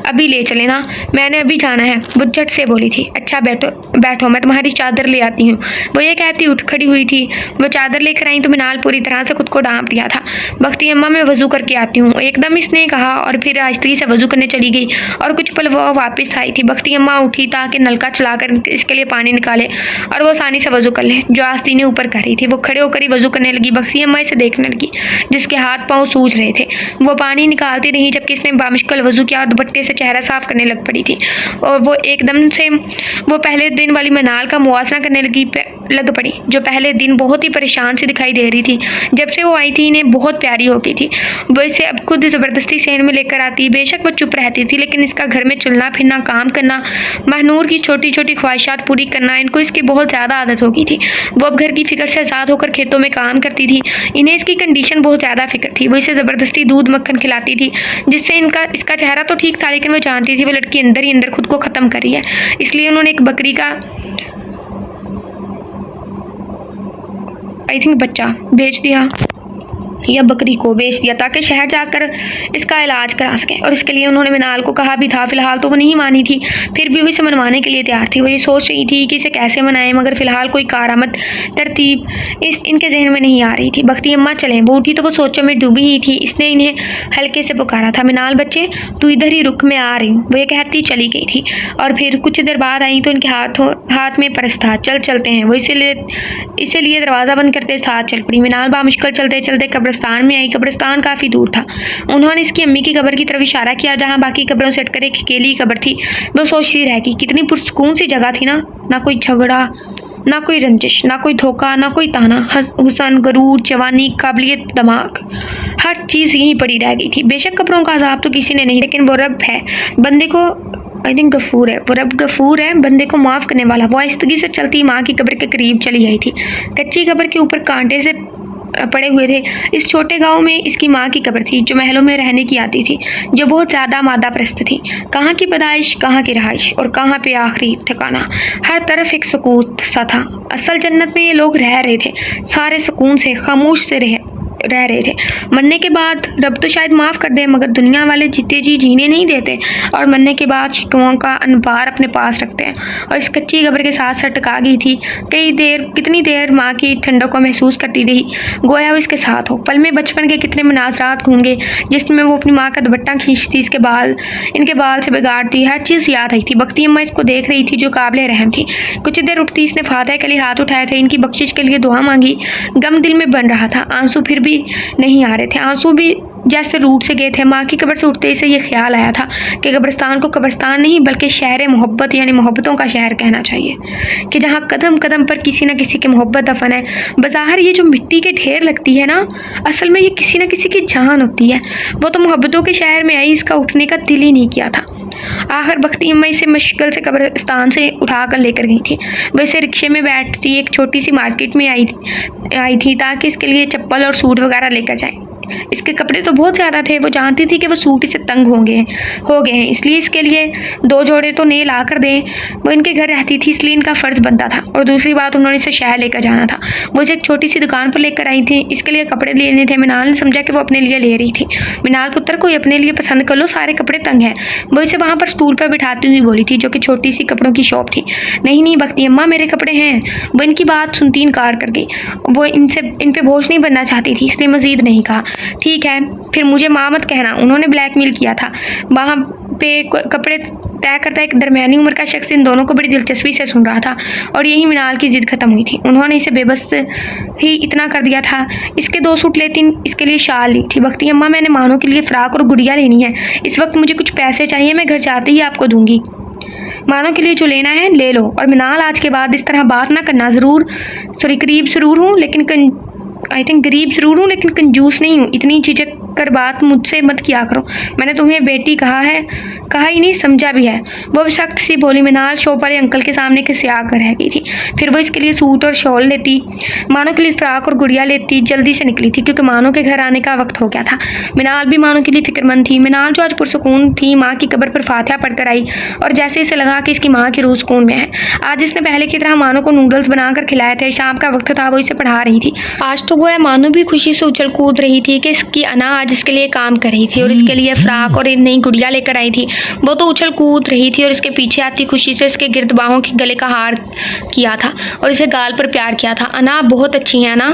[SPEAKER 1] अभी ले चले ना, मैंने अभी जाना है, वो झट से बोली थी। अच्छा बैठो बैठो, मैं तुम्हारी चादर ले आती हूँ। वो ये कहती उठ खड़ी हुई थी। वो चादर लेकर आई तो मिनाल पूरी तरह से खुद को ढांप लिया था। बख्ती अम्मा मैं वजू करके आती हूँ, एकदम इसने कहा और फिर आहिस्ती से वजू करने चली गई। और कुछ पल वो वापस आई थी। बख्ती अम्मा उठी ताकि नलका चलाकर इसके लिए पानी निकाले और वो आसानी से वजू कर ले, जो आस्तीन ने ऊपर कर रही थी। वो खड़े होकर ही वजू करने लगी। बख्ती अम्मा इसे देखने लगी, जिसके हाथ पाँव सूज रहे थे। वो पानी निकालती रही जबकि इसने बामुश्किल वजू किया और दुपट्टे से चेहरा साफ करने लग पड़ी थी। और वो एकदम से वो पहले दिन वाली मिनाल का मुआवजा करने लग पड़ी, जो पहले दिन बहुत ही परेशान सी दिखाई दे रही थी। जब से वो आई थी इन्हें बहुत प्यारी हो गई थी। वो इसे अब खुद ज़बरदस्ती सेन में लेकर आती। बेशक वो चुप रहती थी, लेकिन इसका घर में चलना फिरना, काम करना, महनूर की छोटी छोटी ख्वाहिशात पूरी करना, इनको इसकी बहुत ज़्यादा आदत हो गई थी। वो अब घर की फिक्र से आज़ाद होकर खेतों में काम करती थी। इन्हें इसकी कंडीशन बहुत ज़्यादा फिक्र थी। वो इसे ज़बरदस्ती दूध मक्खन खिलाती थी, जिससे इसका चेहरा तो ठीक था, लेकिन वो जानती थी वो लड़की अंदर ही अंदर खुद को ख़त्म कर रही है। इसलिए उन्होंने एक बकरी का आई थिंक बच्चा बेच दिया, या बकरी को बेच दिया ताकि शहर जाकर इसका इलाज करा सकें। और इसके लिए उन्होंने मिनाल को कहा भी था। फ़िलहाल तो वो नहीं मानी थी, फिर भी वो इसे मनवाने के लिए तैयार थी। वो ये सोच रही थी कि इसे कैसे मनाएं, मगर फ़िलहाल कोई कारआमद तरतीब इनके जहन में नहीं आ रही थी। बख्ती अम्मा चलें। वो उठी तो वो सोचों में डूबी ही थी। इसने इन्हें हल्के से पुकारा था, मिनाल बच्चे तू इधर ही रुक, मैं आ रही हूँ। वो ये कहती चली गई थी और फिर कुछ देर बाद आई तो इनके हाथ में पर्स था। चलते हैं। वो इसीलिए दरवाज़ा बंद करते साथ चल पड़ी। मिनाल बामुश्किल चलते चलते कब्रिस्तान में आई। कब्रिस्तान काफ़ी दूर था। उन्होंने इसकी अम्मी की कब्र की तरफ इशारा किया, जहाँ बाकी कब्रों से हटकर एक अकेली कब्र थी। वो सोचती रह गई, कितनी पुरसकून सी जगह थी ना कोई झगड़ा, ना कोई रंजिश, ना कोई धोखा, ना कोई ताना। हुसन, गरूर, जवानी, काबिलियत, दिमाग, हर चीज़ यहीं पड़ी रह गई थी। बेशक कब्रों का अजाब तो किसी ने नहीं, लेकिन वो रब है बंदे को, आई थिंक गफूर है, वो रब गफूर है, बंदे को माफ़ करने वाला। वो आहिस्तगी से चलती माँ की कब्र के करीब चली आई थी। कच्ची कब्र के ऊपर कांटे से पड़े हुए थे। इस छोटे गांव में इसकी माँ की कब्र थी, जो महलों में रहने की आती थी, जो बहुत ज़्यादा मादा प्रस्त थी। कहाँ की पैदाइश, कहाँ की रहाइश और कहाँ पे आखिरी ठिकाना। हर तरफ एक सुकून सा था। असल जन्नत में ये लोग रह रहे थे, सारे सुकून से, खामोश से रह रहे थे। मरने के बाद रब तो शायद माफ़ कर दे, मगर दुनिया वाले जीते जी जीने नहीं देते और मरने के बाद शिकवों का अनबार अपने पास रखते हैं। और इस कच्ची कब्र के साथ साथ टका गई थी। कितनी देर माँ की ठंडक को महसूस करती रही, गोया वो इसके साथ हो। पल में बचपन के कितने मनासरात घूंगे जिसमें वो अपनी माँ का दुपट्टा खींचती, इनके बाल से बिगाड़ती, हर चीज़ याद आई थी। बख्ती अम्मा इसको देख रही थी जो काबिल रहम थी। कुछ देर उठती इसने फातिहा के लिए हाथ उठाए थे, इनकी बख्शिश के लिए दुआ मांगी। गम दिल में बन रहा था, आंसू फिर भी नहीं आ रहे थे, आंसू भी जैसे रूट से गए थे। माँ की कब्र से उठते इसे ये ख्याल आया था कि कब्रिस्तान को कब्रिस्तान नहीं बल्कि शहर मोहब्बत यानी मोहब्बतों का शहर कहना चाहिए, कि जहाँ कदम कदम पर किसी न किसी की मोहब्बत दफन है। बज़ाहिर ये जो मिट्टी के ढेर लगती है ना, असल में ये किसी न किसी की जान होती है। वो तो मोहब्बतों के शहर में आई, इसका उठने का दिल ही नहीं किया था। आखिर बख्ती अम्मा इसे मुश्किल से कब्रिस्तान से उठा कर लेकर गई थी। वैसे रिक्शे में बैठती एक छोटी सी मार्केट में आई थी ताकि इसके लिए चप्पल और सूट वगैरह लेकर जाए। इसके कपड़े तो बहुत ज़्यादा थे, वो जानती थी कि वो सूट इसे तंग हो गए हैं, इसलिए इसके लिए 2 जोड़े तो नहीं ला कर दें। वो इनके घर रहती थी इसलिए इनका फ़र्ज़ बनता था। और दूसरी बात, उन्होंने इसे शहर लेकर जाना था। वो इसे एक छोटी सी दुकान पर लेकर आई थी, इसके लिए कपड़े लेने थे। मिनाल ने समझा कि वो अपने लिए ले रही थी। मिनाल पुत्र कोई अपने लिए पसंद कर लो, सारे कपड़े तंग हैं। वो इसे वहाँ पर स्टूल पर बिठाती हुई बोली थी, जो कि छोटी सी कपड़ों की शॉप थी। नहीं बख्ती अम्मा, मेरे कपड़े हैं। वो इनकी बात सुनती इनकार कर गई। वो इन पे बोझ नहीं बनना चाहती थी, इसलिए मज़ीद नहीं कहा। ठीक है, फिर मुझे माँ मत कहना, उन्होंने ब्लैकमेल किया था। वहाँ पे कपड़े तय करता एक दरमियानी उम्र का शख्स इन दोनों को बड़ी दिलचस्पी से सुन रहा था और यही मिनाल की ज़िद ख़त्म हुई थी। उन्होंने इसे बेबस ही इतना कर दिया था। इसके 2 सूट लेती, इसके लिए शाल ली थी। बख्ती अम्मा, मैंने मानो के लिए फ़्राक और गुड़िया लेनी है। इस वक्त मुझे कुछ पैसे चाहिए, मैं घर जाते ही आपको दूँगी। मानो के लिए जो लेना है ले लो। और मिनाल, आज के बाद इस तरह बात ना करना। करीब ज़रूर हूँ लेकिन गरीब ज़रूर हूँ लेकिन कंजूस नहीं हूँ। इतनी झिझक कर बात मुझसे मत किया करो। मैंने तुम्हें बेटी कहा ही नहीं, समझा भी है। वो भी सख्त सी बोली। मिनाल शॉप वाले अंकल के सामने किसिया कर रह गई थी। फिर वो इसके लिए सूट और शॉल लेती, मानो के लिए फ़्राक और गुड़िया लेती। जल्दी से निकली थी क्योंकि मानो के घर आने का वक्त हो गया था। मिनाल भी मानो के लिए फ़िक्रमंद थी। मिनाल जो आज पुरसुकून थी, माँ की कब्र पर फातिहा पढ़कर आई और जैसे इसे लगा कि इसकी माँ की रूह सुकून में है। आज इसने पहले की तरह मानो को नूडल्स बनाकर खिलाए थे। शाम का वक्त था, वो इसे पढ़ा रही थी। आज तो गोया मानो भी खुशी से उछल कूद रही थी कि इसकी अना आज इसके लिए काम कर रही थी और इसके लिए फ़्राक और नई गुड़िया लेकर आई थी। वो तो उछल कूद रही थी और इसके पीछे आती खुशी से इसके गिरद बाहों के गले का हार किया था और इसे गाल पर प्यार किया था। अना बहुत अच्छी है ना।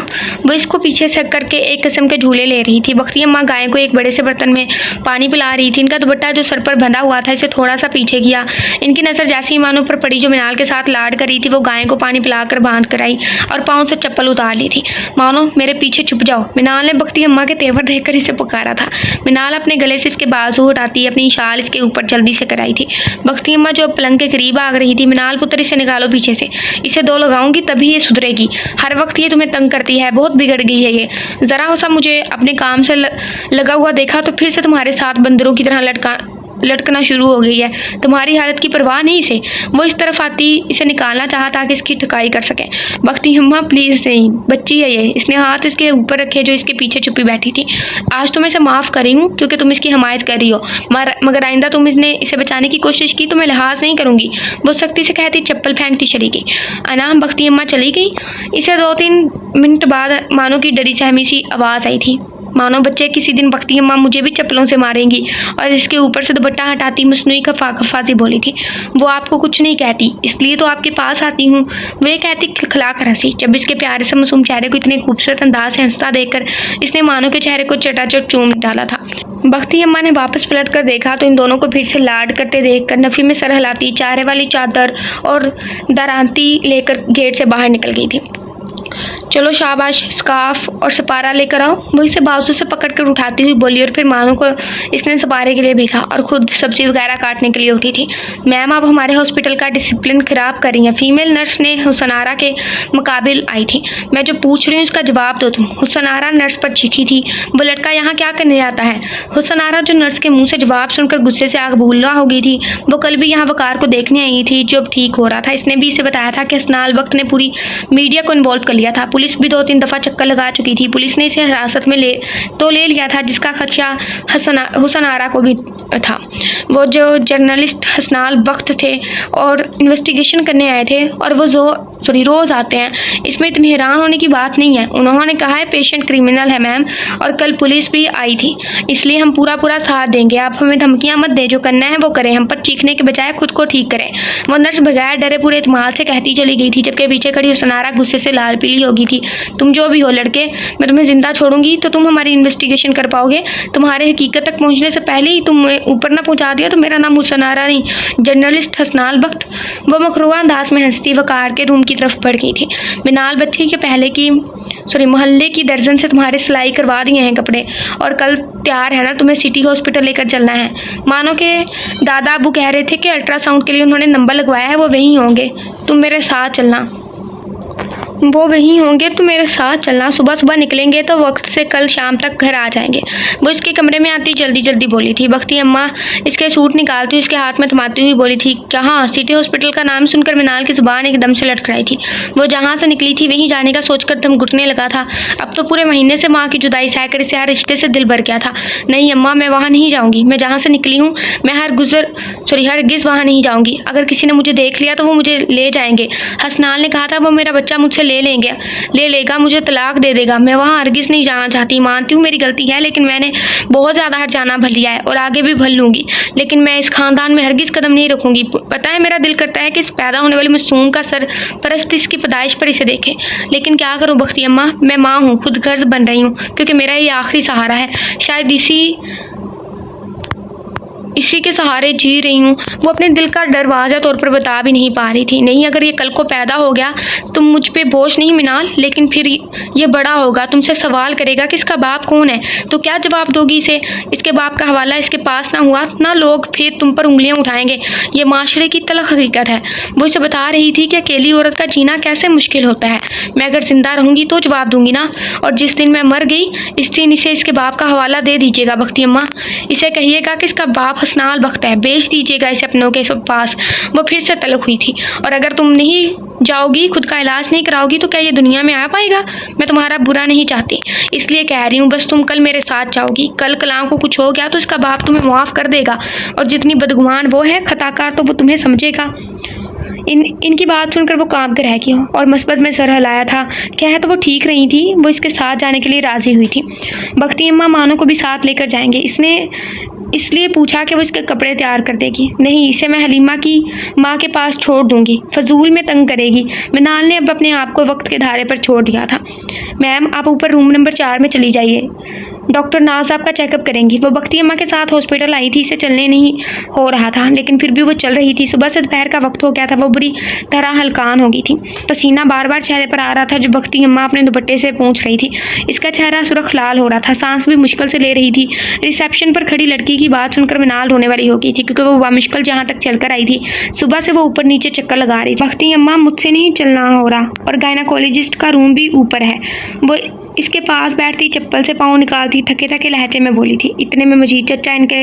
[SPEAKER 1] वो इसको पीछे से करके एक किस्म के झूले ले रही थी। बख्ती अम्मा गाय को एक बड़े से बर्तन में पानी पिला रही थी। इनका दुपट्टा जो सर पर बंधा हुआ था इसे थोड़ा सा पीछे किया। इनकी नज़र जैसे ही मानो पर पड़ी जो मिनाल के साथ लाड कर रही थी, वो गाय को पानी पिलाकर बांध कर आई और पाँव से चप्पल उतार ली थी। मानो, मेरे पीछे छुप जाओ। मिनाल ने बख्ती अम्मा के तेवर देखकर इसे पुकारा था। मिनाल अपने गले से इसके बाजू हटाती अपनी शाल इसके ऊपर जल्दी से कराई थी। बख्ती अम्मा जो पलंग के करीब आ रही थी, मिनाल पुत्र इसे निकालो पीछे से, इसे 2 लगाऊंगी तभी ये सुधरेगी। हर वक्त ये तुम्हें तंग करती है, बहुत बिगड़ गई है ये। ज़रा सा मुझे अपने काम से लगा हुआ देखा तो फिर से तुम्हारे साथ बंदरों की तरह लटकना शुरू हो गई है। तुम्हारी हालत की परवाह नहीं इसे। वो इस तरफ आती इसे निकालना चाहा ताकि इसकी ठुकाई कर सके। बख्ती अम्मा, प्लीज़ नहीं, बच्ची है ये। इसने हाथ इसके ऊपर रखे जो इसके पीछे छुपी बैठी थी। आज तो मैं इसे माफ़ कर रही हूँ क्योंकि तुम इसकी हमायत कर रही हो, मगर आइंदा तुम इसे बचाने की कोशिश की तो मैं लिहाज नहीं करूँगी। वो सख्ती से कहती चप्पल फेंकती चली गई। अना, बख्ती अम्मा चली गई। इसे 2-3 मिनट बाद मानो की डरी सहमी सी आवाज़ आई थी। मानो बच्चे, किसी दिन बख्ती अम्मा मुझे भी चप्पलों से मारेंगी। और इसके ऊपर से दुपट्टा हटाती मसनूई खफा सी बोली थी। वो आपको कुछ नहीं कहती, इसलिए तो आपके पास आती हूँ। वे कहती खिलखिला कर हंसी। जब इसके प्यारे से मासूम चेहरे को इतने खूबसूरत अंदाज से हंसता देखकर इसने मानो के चेहरे को चटाचट चूम डाला था। बख्ती अम्मा ने वापस पलट कर देखा तो इन दोनों को फिर से लाड करते देखकर नफ़ी में सर हिलाती चारे वाली चादर और दरांती लेकर गेट से बाहर निकल गई थी। चलो शाबाश, स्कार्फ और सपारा लेकर आओ। वो इसे बाजू से पकड़कर उठाती हुई बोली और फिर मानो को इसने सपारे के लिए भेजा और ख़ुद सब्ज़ी वगैरह काटने के लिए उठी थी। मैम, आप हमारे हॉस्पिटल का डिसिप्लिन ख़राब कर रही हैं। फीमेल नर्स ने हुसनारा के मुकाबिल आई थी। मैं जो पूछ रही हूँ उसका जवाब दो तुम। हुसनारा नर्स पर चीखी थी। वो लड़का यहाँ क्या करने आता है? हुसनारा जो नर्स के मुँह से जवाब सुनकर गुस्से से आग भूला हो गई थी, वो कल भी यहाँ वकार को देखने आई थी जो अब ठीक हो रहा था। इसने भी इसे बताया था कि हसनाल वक्त ने पूरी मीडिया को इन्वॉल्व कर लिया लिया था। पुलिस भी 2-3 दफ़ा चक्कर लगा चुकी थी। पुलिस ने इसे हिरासत में ले लिया था, जिसका खदशा हुसन आरा को भी था। वो जो जर्नलिस्ट हसनाल बख्त थे और इन्वेस्टिगेशन करने आए थे, और वो रोज़ आते हैं, इसमें इतनी हैरान होने की बात नहीं है। उन्होंने कहा है पेशेंट क्रिमिनल है मैम, और कल पुलिस भी आई थी, इसलिए हम पूरा साथ देंगे। आप हमें धमकियां मत दें, जो करना है वो करें, हम पर चीखने के बजाय खुद को ठीक करें। वो नर्स बगैर डरे पूरे इत्मीनान से कहती चली गई थी, जबकि पीछे खड़ी हुसनारा गुस्से से लाल पीली हो गई थी। तुम जो भी हो लड़के, मैं तुम्हें जिंदा छोड़ूंगी तो तुम हमारी इन्वेस्टिगेशन कर पाओगे। तुम्हारे हकीकत तक पहुँचने से पहले ही तुम ऊपर ना पहुँचा दिया तो मेरा नाम हुसनारा नहीं, जर्नलिस्ट हसनाल बख्त। वो मखरूआ अंदाज में हंसती वकार के रूम की तरफ बढ़ गई थी। मिनाल बच्चे के मोहल्ले की दर्जन से तुम्हारे सिलाई करवा दिए हैं कपड़े, और कल तैयार है ना, तुम्हें सिटी हॉस्पिटल लेकर चलना है। मानो के दादा अबू कह रहे थे कि अल्ट्रासाउंड के लिए उन्होंने नंबर लगवाया है, वो वहीं होंगे, तुम मेरे साथ चलना। वो वहीं होंगे तो मेरे साथ चलना। सुबह निकलेंगे तो वक्त से कल शाम तक घर आ जाएंगे। वो इसके कमरे में आती जल्दी बोली थी। बख्ती अम्मा इसके सूट निकालती उसके हाथ में थमाती हुई बोली थी, कहाँ? सिटी हॉस्पिटल का नाम सुनकर मिनाल की ज़ुबान एकदम से लटखड़ाई थी। वो जहाँ से निकली थी वहीं जाने का सोचकर दम घुटने लगा था। अब तो पूरे महीने से माँ की जुदाई सहकर इसे हर रिश्ते से दिल भर गया था। नहीं अम्मा, मैं वहाँ नहीं जाऊँगी। मैं जहाँ से निकली हूँ मैं हरगिज़ वहाँ नहीं जाऊँगी। अगर किसी ने मुझे देख लिया तो वो मुझे ले जाएंगे। हसनाल ने कहा था वो मेरा बच्चा मुझसे ले लेगा, मुझे तलाक दे देगा। मैं वहाँ हरगिज़ नहीं जाना चाहती। मानती हूँ मेरी गलती है, लेकिन मैंने बहुत ज़्यादा हर जाना भर लिया है और आगे भी भर लूँगी, लेकिन मैं इस ख़ानदान में हरगिज़ कदम नहीं रखूँगी। पता है मेरा दिल करता है कि इस पैदा होने वाली मासूम का सरपरस्त इसकी पैदाइश पर इसे देखे, लेकिन क्या करूँ बख्ती अम्मा, मैं माँ हूँ, खुद गर्ज बन रही हूँ, क्योंकि मेरा ये आखिरी सहारा है। शायद इसी के सहारे जी रही हूँ। वो अपने दिल का डर वाज़ा तौर पर बता भी नहीं पा रही थी। नहीं, अगर ये कल को पैदा हो गया तुम मुझ पे बोझ नहीं मिनाल, लेकिन फिर ये बड़ा होगा, तुमसे सवाल करेगा कि इसका बाप कौन है, तो क्या जवाब दोगी इसे? इसके बाप का हवाला इसके पास ना हुआ ना लोग फिर तुम पर उंगलियां उठाएंगे। ये माशरे की तलख हकीकत है। वो इसे बता रही थी कि अकेली औरत का जीना कैसे मुश्किल होता है। मैं अगर जिंदा रहूँगी तो जवाब दूंगी ना, और जिस दिन मैं मर गई इस दिन इसे इसके बाप का हवाला दे दीजिएगा बख्ती अम्मा। इसे कहिएगा कि इसका बाप हसनाल बख्त है, बेच दीजिएगा इसे अपनों के पास। वो फिर से तलख हुई थी। और अगर तुम नहीं जाओगी, खुद का इलाज नहीं कराओगी, तो क्या ये दुनिया में आ पाएगा? मैं तुम्हारा बुरा नहीं चाहती, इसलिए कह रही हूँ, बस तुम कल मेरे साथ जाओगी। कल कलाम को कुछ हो गया तो इसका बाप तुम्हें माफ़ कर देगा, और जितनी बदगुमान वो है खताकार तो वो तुम्हें समझेगा। इनकी बात सुनकर वो कांप कर रह गई और मस्बत में सर हिलाया था। कह तो वो ठीक रही थी, वो इसके साथ जाने के लिए राज़ी हुई थी। बख्ती अम्मा मानो को भी साथ लेकर जाएंगे। इसने इसलिए पूछा कि वो इसके कपड़े तैयार कर देगी। नहीं, इसे मैं हलीमा की माँ के पास छोड़ दूंगी, फजूल में तंग करेगी। मिनाल ने अब अपने आप को वक्त के धारे पर छोड़ दिया था। मैम आप ऊपर रूम नंबर 4 में चली जाइए, डॉक्टर नाज आपका चेकअप करेंगी। वो बख्ती अम्मा के साथ हॉस्पिटल आई थी। इसे चलने नहीं हो रहा था, लेकिन फिर भी वो चल रही थी। सुबह से दोपहर का वक्त हो गया था। वो बुरी तरह हलकान हो गई थी। पसीना बार बार चेहरे पर आ रहा था, जो बख्ती अम्मा अपने दुपट्टे से पोंछ रही थी। इसका चेहरा सुर्ख लाल हो रहा था, सांस भी मुश्किल से ले रही थी। रिसेप्शन पर खड़ी लड़की की बात सुनकर मिनाल रोने वाली हो गई थी, क्योंकि वो बामुश्किल जहाँ तक चलकर आई थी। सुबह से वो ऊपर नीचे चक्कर लगा रही थी। बख्ती अम्मा मुझसे नहीं चलना हो रहा, और गायनाकोलॉजिस्ट का रूम भी ऊपर है। वो इसके पास बैठती, चप्पल से पाँव निकालती, थके थके लहजे में बोली थी। इतने में मजीद चचा इनके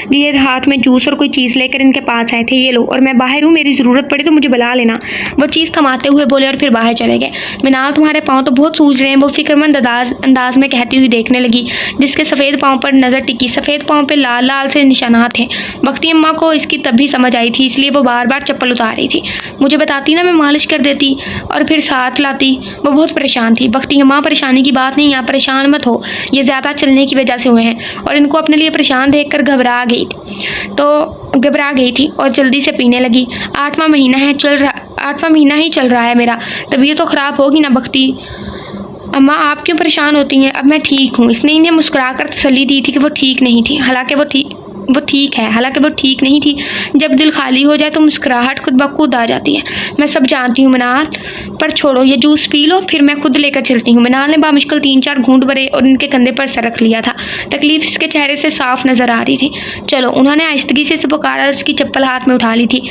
[SPEAKER 1] लिए हाथ में जूस और कोई चीज़ लेकर इनके पास आए थे। ये लो, और मैं बाहर हूँ, मेरी ज़रूरत पड़ी तो मुझे बुला लेना। वो चीज़ थमाते हुए बोले और फिर बाहर चले गए। मिनाल तुम्हारे पाँव तो बहुत सूज रहे हैं, वो फिक्रमंद अंदाज में कहती हुई देखने लगी, जिसके सफ़ेद पाँव पर नज़र टिकी। सफ़ेद पाँव पर लाल लाल से निशानात थे। बख्ती अम्मा को इसकी तभी समझ आई थी, इसलिए वो बार बार चप्पल उतार रही थी। मुझे बताती ना, मैं मालिश कर देती और फिर साथ लाती। वो बहुत परेशान थी। बख्ती अम्मा परेशानी की बात नहीं, आप परेशान मत हो, ये ज़्यादा चलने की वजह से हुए हैं। और इनको अपने लिए परेशान देखकर घबरा गई थी और जल्दी से पीने लगी। 8वां महीना ही चल रहा है मेरा, तबीयत तो ख़राब होगी ना बख्ती अम्मा, आप क्यों परेशान होती हैं? अब मैं ठीक हूँ। इसने इन्हें मुस्कुराकर तसल्ली दी थी कि वो ठीक नहीं थी, हालांकि वो ठीक नहीं थी। जब दिल खाली हो जाए तो मुस्कुराहट खुद ब खुद आ जाती है। मैं सब जानती हूँ मिनाल, पर छोड़ो, ये जूस पी लो, फिर मैं खुद लेकर चलती हूँ। मिनाल ने बामुश्किल 3-4 घूंट भरे और इनके कंधे पर सर रख लिया था। तकलीफ इसके चेहरे से साफ नजर आ रही थी। चलो, उन्होंने आहिस्तगी से पुकारा और उसकी चप्पल हाथ में उठा ली थी।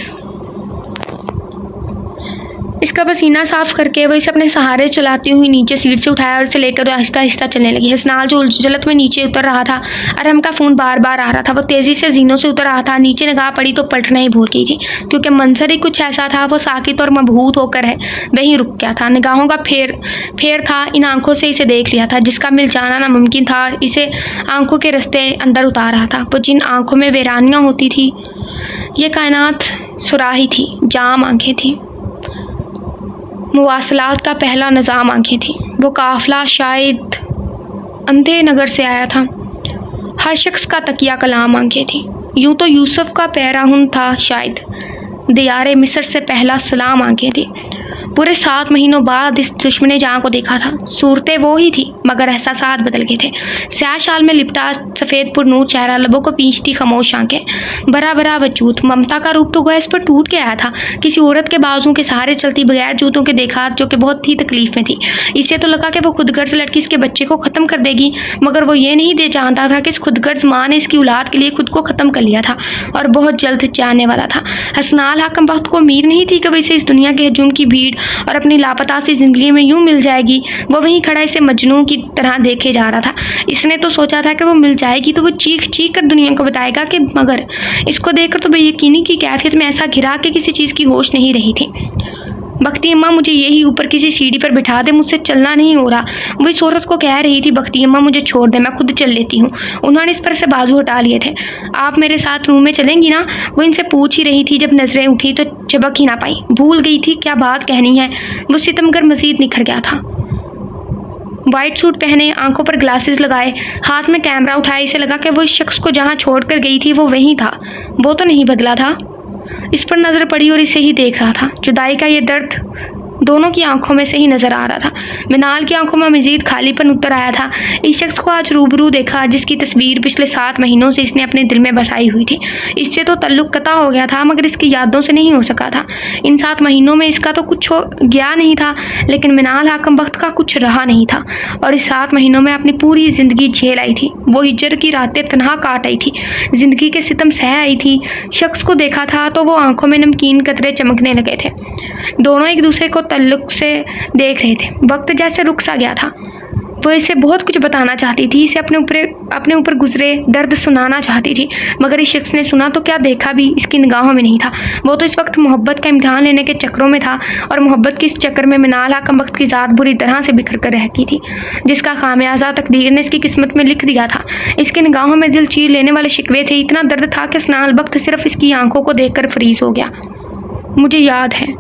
[SPEAKER 1] इसका पसीना साफ करके वो इसे अपने सहारे चलाती हुई नीचे सीट से उठाया और इसे लेकर आहिस्ता आहिस्ता चलने लगी। हसनाल जो उलझलत में नीचे उतर रहा था, अरहम का फ़ोन बार बार आ रहा था। वो तेज़ी से जीनों से उतर रहा था। नीचे निगाह पड़ी तो पलटना ही भूल गई थी, क्योंकि मंजर ही कुछ ऐसा था। वो साकित और मबहूत होकर है वहीं रुक गया था। निगाहों का फेर था। इन आंखों से इसे देख लिया था जिसका मिल जाना नामुमकिन था और इसे आंखों के रास्ते अंदर उतार रहा था। वो जिन आंखों में वीरानियाँ होती थी, ये कायनात सुराही थी, जाम आंखें थी, मुवासलात का पहला निज़ाम आंखें थी। वो काफ़िला शायद अंधे नगर से आया था। हर शख्स का तकिया कलाम आंखें थी। यूँ तो यूसुफ का पैराहुन था शायद। दियारे मिस्र से पहला सलाम आंखें थी। पूरे 7 महीनों बाद इस दुश्मन जहाँ को देखा था। सूरतें वो ही थी मगर एहसासात बदल गए थे। स्याह शाल में लिपटा सफ़ेद पुरनूर चेहरा, लबों को पींचती खामोश आंखें, बड़ा बड़ा वजूद। ममता का रूप तो गोया इस पर टूट के आया था। किसी औरत के बाजू के सहारे चलती बगैर जूतों के देखा, जो कि बहुत ही तकलीफ में थी। इससे तो लगा कि वो खुदगर्ज लड़की इसके बच्चे को ख़त्म कर देगी, मगर वो ये नहीं दे जानता था कि इस खुदगर्ज माँ ने इसकी औलाद के लिए खुद को ख़त्म कर लिया था और बहुत जल्द जाने वाला था। हसनाल हाकिम वक्त को उम्मीद नहीं थी कि वह इसे इस दुनिया के हजूम की भीड़ और अपनी लापता सी जिंदगी में यूं मिल जाएगी। वो वहीं खड़ा इसे मजनू की तरह देखे जा रहा था। इसने तो सोचा था कि वो मिल जाएगी तो वो चीख चीख कर दुनिया को बताएगा कि, मगर इसको देखकर तो बेयकीनी की कैफियत में ऐसा घिरा कि किसी चीज़ की होश नहीं रही थी। बख्ती अम्मा मुझे यही ऊपर किसी सीढ़ी पर बिठा दे, मुझसे चलना नहीं हो रहा। वो इस औरत को कह रही थी, बख्ती अम्मा मुझे छोड़ दे, मैं खुद चल लेती हूँ। उन्होंने इस पर से बाजू हटा लिए थे। आप मेरे साथ रूम में चलेंगी ना? वो इनसे पूछ ही रही थी जब नजरें उठी तो चबक ही ना पाई। भूल गई थी क्या बात कहनी है। वो सितमगर मजीद निखर गया था। वाइट सूट पहने, आंखों पर ग्लासेस लगाए, हाथ में कैमरा उठाए, इसे लगा कि वो इस शख्स को जहाँ छोड़कर गई थी वो वहीं था। वो तो नहीं बदला था। इस पर नज़र पड़ी और इसे ही देख रहा था। जुदाई का ये दर्द दोनों की आंखों में से ही नज़र आ रहा था। मिनाल की आंखों में मज़ीद खालीपन उतर आया था। इस शख्स को आज रूबरू देखा जिसकी तस्वीर पिछले 7 महीनों से इसने अपने दिल में बसाई हुई थी। इससे तो तल्लुक़ कता हो गया था, मगर इसकी यादों से नहीं हो सका था। इन 7 महीनों में इसका तो कुछ हो गया नहीं था, लेकिन मिनाल हाकिम वक्त का कुछ रहा नहीं था और इस 7 महीनों में अपनी पूरी ज़िंदगी झेल आई थी। वो हिजर की रातें तनहा काट आई थी, ज़िंदगी के सितम सह आई थी। शख्स को देखा था तो वो आंखों में नमकीन कतरे चमकने लगे थे। दोनों एक दूसरे को तल्लुक़ से देख रहे थे। वक्त जैसे रुक सा गया था। वो इसे बहुत कुछ बताना चाहती थी, इसे अपने ऊपर गुजरे दर्द सुनाना चाहती थी, मगर इस शख्स ने सुना तो क्या देखा भी इसकी निगाहों में नहीं था। वो तो इस वक्त मोहब्बत का इम्तिहान लेने के चक्रों में था और मोहब्बत के इस चक्कर में मिनाल हाकिम वक्त की ज़ात बुरी तरह से बिखर कर रहती थी, जिसका खामियाजा तकदीर ने इसकी किस्मत में लिख दिया था। इसकी निगाहों में दिल चीर लेने वाले शिकवे थे। इतना दर्द था कि हसनाल वक्त सिर्फ इसकी आंखों को देख कर फ्रीज हो गया। मुझे याद है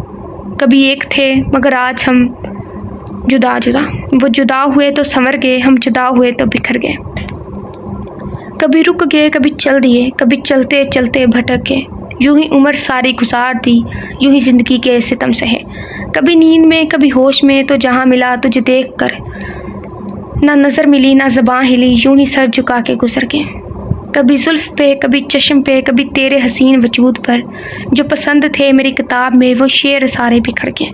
[SPEAKER 1] कभी एक थे, मगर आज हम जुदा जुदा। वो जुदा हुए तो संवर गए, हम जुदा हुए तो बिखर गए। कभी रुक गए, कभी चल दिए, कभी चलते चलते भटक गए। यूं ही उम्र सारी गुजार दी, यूं ही ज़िंदगी के सितम सहे। कभी नींद में, कभी होश में, तो जहाँ मिला तुझे देख कर ना नज़र मिली ना ज़बां हिली, यूं ही सर झुका के गुजर गए। कभी जुल्फ़ पे, कभी चश्म पे, कभी तेरे हसीन वजूद पर, जो पसंद थे मेरी किताब में वो शेर सारे बिखर गए।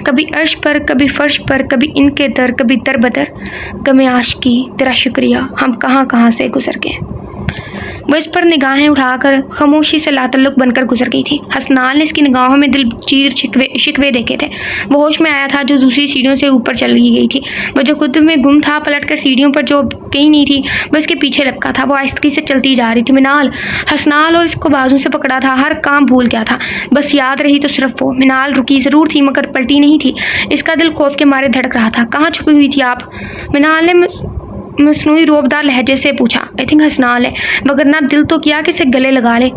[SPEAKER 1] कभी अर्श पर, कभी फर्श पर, कभी इनके दर, कभी दर बदर, गमे आशिकी तेरा शुक्रिया, हम कहाँ कहाँ से गुजर गए। वो इस पर निगाहें उठाकर खामोशी से लातल्लुक बनकर गुजर गई थी। हसनाल ने इसकी निगाहों में दिल चीर शिकवे देखे थे। वो होश में आया था जो दूसरी सीढ़ियों से ऊपर चली गई थी। वो जो खुद में गुम था, पलटकर सीढ़ियों पर जो कहीं नहीं थी वो इसके पीछे लपका था। वो आहिस्ती से चलती जा रही थी। मिनाल हसनाल और इसको बाजू से पकड़ा था, हर काम भूल गया था, बस याद रही तो सिर्फ वो। मिनाल रुकी ज़रूर थी मगर पलटी नहीं थी। इसका दिल खौफ के मारे धड़क रहा था। कहाँ छुपी हुई थी आप? मिनाल ने मसनूई रोबदार लहजे से पूछा। आई थिंक हसनाल है, मगर ना दिल तो किया कि इसे गले लगा ले।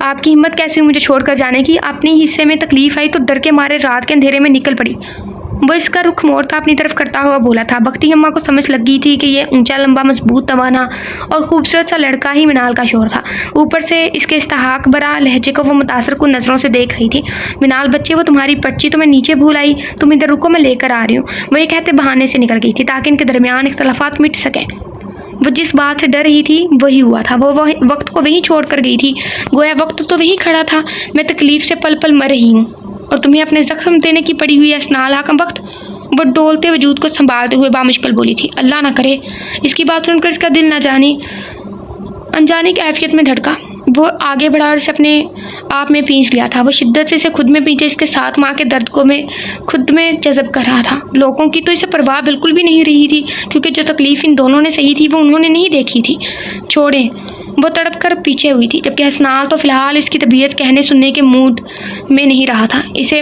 [SPEAKER 1] आपकी हिम्मत कैसी हुई मुझे छोड़कर जाने की? अपने हिस्से में तकलीफ आई तो डर के मारे रात के अंधेरे में निकल पड़ी। वो इसका रुख मोड़ता अपनी तरफ करता हुआ बोला था। बख्ती अम्मा को समझ लग गई थी कि ये ऊंचा लंबा मजबूत तवाना और खूबसूरत सा लड़का ही मिनाल का शोर था। ऊपर से इसके इस्तेहाक बरा लहजे को वो मुतासर कुन नज़रों से देख रही थी। मिनाल बच्चे, वो तुम्हारी पर्ची तो मैं नीचे भूल आई, तुम इधर रुको, मैं लेकर आ रही हूँ। वो ये कहते बहाने से निकल गई थी ताकि इनके दरमियान इख्तलाफात मिट सकें। वो जिस बात से डर रही थी वही हुआ था। वो वक्त को वहीं छोड़ कर गई थी। गोया वक्त तो वहीं खड़ा था। मैं तकलीफ़ से पल पल मर रही हूँ और तुम्हें अपने ज़ख्म देने की पड़ी हुई है हसनाल हाकिम वक्त। वो डोलते वजूद को संभालते हुए बामुश्किल बोली थी। अल्लाह ना करे। इसकी बात सुनकर इसका दिल ना जाने अनजानी कैफियत में धड़का। वो आगे बढ़ा और इसे अपने आप में पींच लिया था। वो शिद्दत से इसे खुद में पीछे इसके साथ माँ के दर्द को में खुद में जज़ब कर रहा था। लोगों की तो इसे परवाह बिल्कुल भी नहीं रही थी, क्योंकि जो तकलीफ़ इन दोनों ने सही थी वो उन्होंने नहीं देखी थी। छोड़ें, वो तड़प कर पीछे हुई थी, जबकि हसनाल तो फ़िलहाल इसकी तबीयत कहने सुनने के मूड में नहीं रहा था। इसे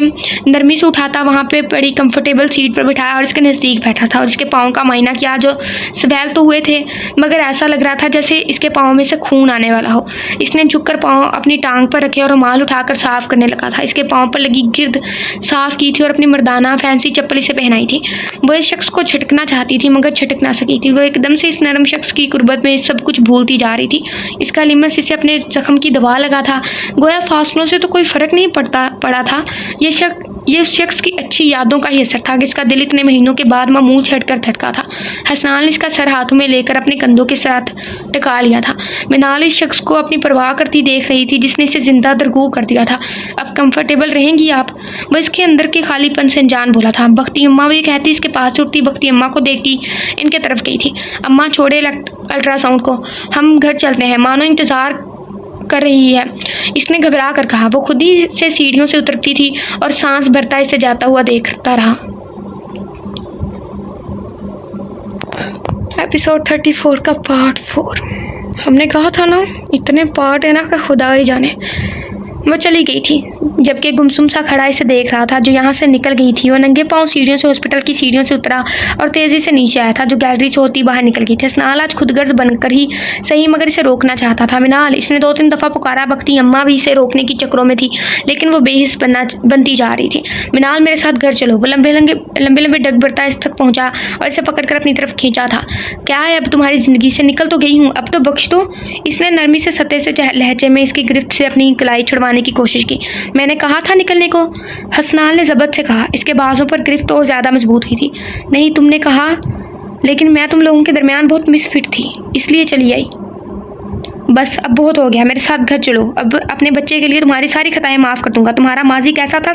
[SPEAKER 1] नरमी से उठाता वहाँ पे बड़ी कंफर्टेबल सीट पर बिठाया और इसके नज़दीक बैठा था और इसके पाँव का मायना किया, जो स्वैल तो हुए थे मगर ऐसा लग रहा था जैसे इसके पाँव में से खून आने वाला हो। इसने झुककर पाँव अपनी टांग पर रखे और रुमाल उठाकर साफ़ करने लगा था। इसके पाँव पर लगी गिर्द साफ़ की थी और अपनी मर्दाना फैंसी चप्पल इसे पहनाई थी। वो इस शख्स को झटकना चाहती थी मगर झटक ना सकी थी। वो एकदम से इस नरम शख्स की कुर्बत में सब कुछ भूलती जा रही थी। इसका लिमस इसे अपने जख्म की दवा लगा था। गोया फासलों से तो कोई फ़र्क नहीं पड़ा था। ये शख्स की अच्छी यादों का ही असर था कि इसका दिल इतने महीनों के बाद मामूल छटकर धड़का था। हसनाल ने इसका सर हाथों में लेकर अपने कंधों के साथ टिका लिया था। मिनाल इस शख्स को अपनी परवाह करती देख रही थी जिसने इसे जिंदा दरगू कर दिया था। अब कंफर्टेबल रहेंगी आप? वह इसके अंदर के खालीपन से अनजान बोला था। बख्ती अम्मा वो ये कहती इसके पास से उठती बख्ती अम्मा को देखती इनके तरफ गई थी। अम्मा छोड़े अल्ट्रासाउंड को, हम घर चलते हैं, मानो इंतज़ार कर रही है, इसने घबरा कर कहा। वो खुद ही से सीढ़ियों से उतरती थी और सांस भरता इसे जाता हुआ देखता रहा। एपिसोड 34 का पार्ट 4। हमने कहा था ना इतने पार्ट है ना कि खुदा ही जाने। वो चली गई थी जबकि गुमसुम सा खड़ा इसे देख रहा था जो यहाँ से निकल गई थी। वो नंगे पाँव सीढ़ियों से हॉस्पिटल की सीढ़ियों से उतरा और तेज़ी से नीचे आया था जो गैलरी से होती बाहर निकल गई थी। हसनाल आज खुदगर्ज बनकर ही सही मगर इसे रोकना चाहता था। मिनाल, इसने 2-3 दफ़ा पुकारा। बख्ती अम्मा भी इसे रोकने की चक्रों में थी लेकिन वो बेहिस बनती जा रही थी। मिनाल, मेरे साथ घर चलो। वो लंबे डग बढ़ता इस तक पहुँचा और इसे पकड़कर अपनी तरफ खींचा था। क्या है, अब तुम्हारी ज़िंदगी से निकल तो गई हूँ, अब तो बख्श दो। इसने नरमी से सतह से लहजे में इसकी गिरफ्त से अपनी कलाई छुड़वाने की कोशिश की। मैंने कहा था निकलने को, हसनाल ने ज़बत से कहा। इसके बाजों पर गिरफ्त और ज़्यादा मजबूत हुई थी। नहीं, तुमने कहा, लेकिन मैं तुम लोगों के दरमियान बहुत मिसफिट थी इसलिए चली आई। बस अब बहुत हो गया, मेरे साथ घर चलो। अब अपने बच्चे के लिए तुम्हारी सारी खताएं माफ़ कर दूंगा, तुम्हारा माजी कैसा था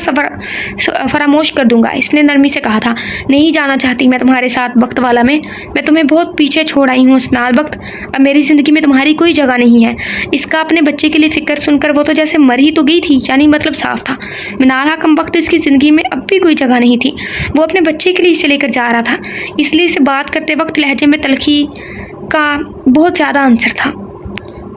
[SPEAKER 1] फरामोश कर दूंगा। इसने नरमी से कहा था। नहीं जाना चाहती मैं तुम्हारे साथ वक्त वाला में, मैं तुम्हें बहुत पीछे छोड़ आई हूँ हसनाल। वक्त, अब मेरी ज़िंदगी में तुम्हारी कोई जगह नहीं है। इसका अपने बच्चे के लिए फ़िक्र सुनकर वो तो जैसे मर ही तो गई थी, यानी मतलब साफ था। मिनाल कम वक्त इसकी ज़िंदगी में अब भी कोई जगह नहीं थी। वो अपने बच्चे के लिए इसे लेकर जा रहा था, इसलिए इसे बात करते वक्त लहजे में तलखी का बहुत ज़्यादा अंसर था।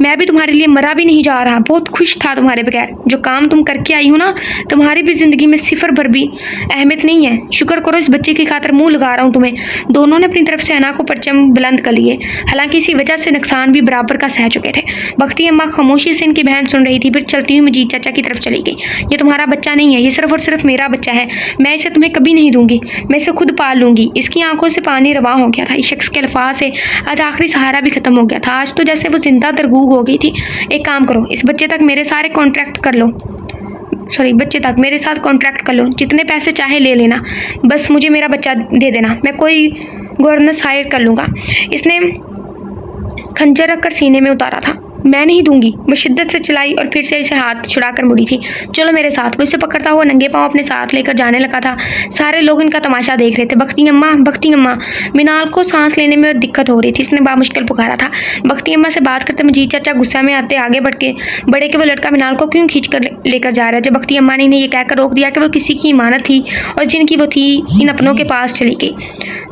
[SPEAKER 1] मैं भी तुम्हारे लिए मरा भी नहीं जा रहा, बहुत खुश था तुम्हारे बगैर। जो काम तुम करके आई हो ना, तुम्हारी भी ज़िंदगी में सिफर भर भी अहमियत नहीं है। शुक्र करो इस बच्चे की खातर मुंह लगा रहा हूँ तुम्हें। दोनों ने अपनी तरफ से अना को परचम बुलंद कर लिए, हालांकि इसी वजह से नुकसान भी बराबर का सह चुके थे। बख्ती अम्मा खामोशी से इनकी बहन सुन रही थी, फिर चलती हुई मजीद चाचा की तरफ चली गई। ये तुम्हारा बच्चा नहीं है, ये सिर्फ और सिर्फ मेरा बच्चा है। मैं इसे तुम्हें कभी नहीं दूंगी, मैं इसे खुद पाल लूँगी। इसकी आंखों से पानी रवा हो गया था। इस शख्स के अल्फाज से आज आखिरी सहारा भी ख़त्म हो गया था। आज तो जैसे वो जिंदा दरगूग हो गई थी। एक काम करो, इस बच्चे तक मेरे सारे कॉन्ट्रैक्ट कर लो, बच्चे तक मेरे साथ कॉन्ट्रैक्ट कर लो, जितने पैसे चाहे ले लेना, बस मुझे मेरा बच्चा दे देना, मैं कोई गवर्नेंस हायर कर लूँगा। इसने खंजर रखकर सीने में उतारा था। मैं नहीं दूंगी। मैं शिद्दत से चलाई और फिर से इसे हाथ छुड़ाकर मुड़ी थी। चलो मेरे साथ। वो इसे पकड़ता हुआ नंगे पाँव अपने साथ लेकर जाने लगा था। सारे लोग इनका तमाशा देख रहे थे। बख्ती अम्मा, बख्ती अम्मा। मिनाल को सांस लेने में दिक्कत हो रही थी, इसने बामुश्किल पुकारा था। बख्ती अम्मा से बात करते मजीद चाचा गुस्सा में आते आगे बढ़ के बड़े के वो लड़का मिनाल को क्यों खींच कर लेकर जा रहे थे। बख्ती अम्मा ने इन्हें ये कहकर रोक दिया कि वो किसी की इमानत थी और जिनकी वो थी इन अपनों के पास चली गई।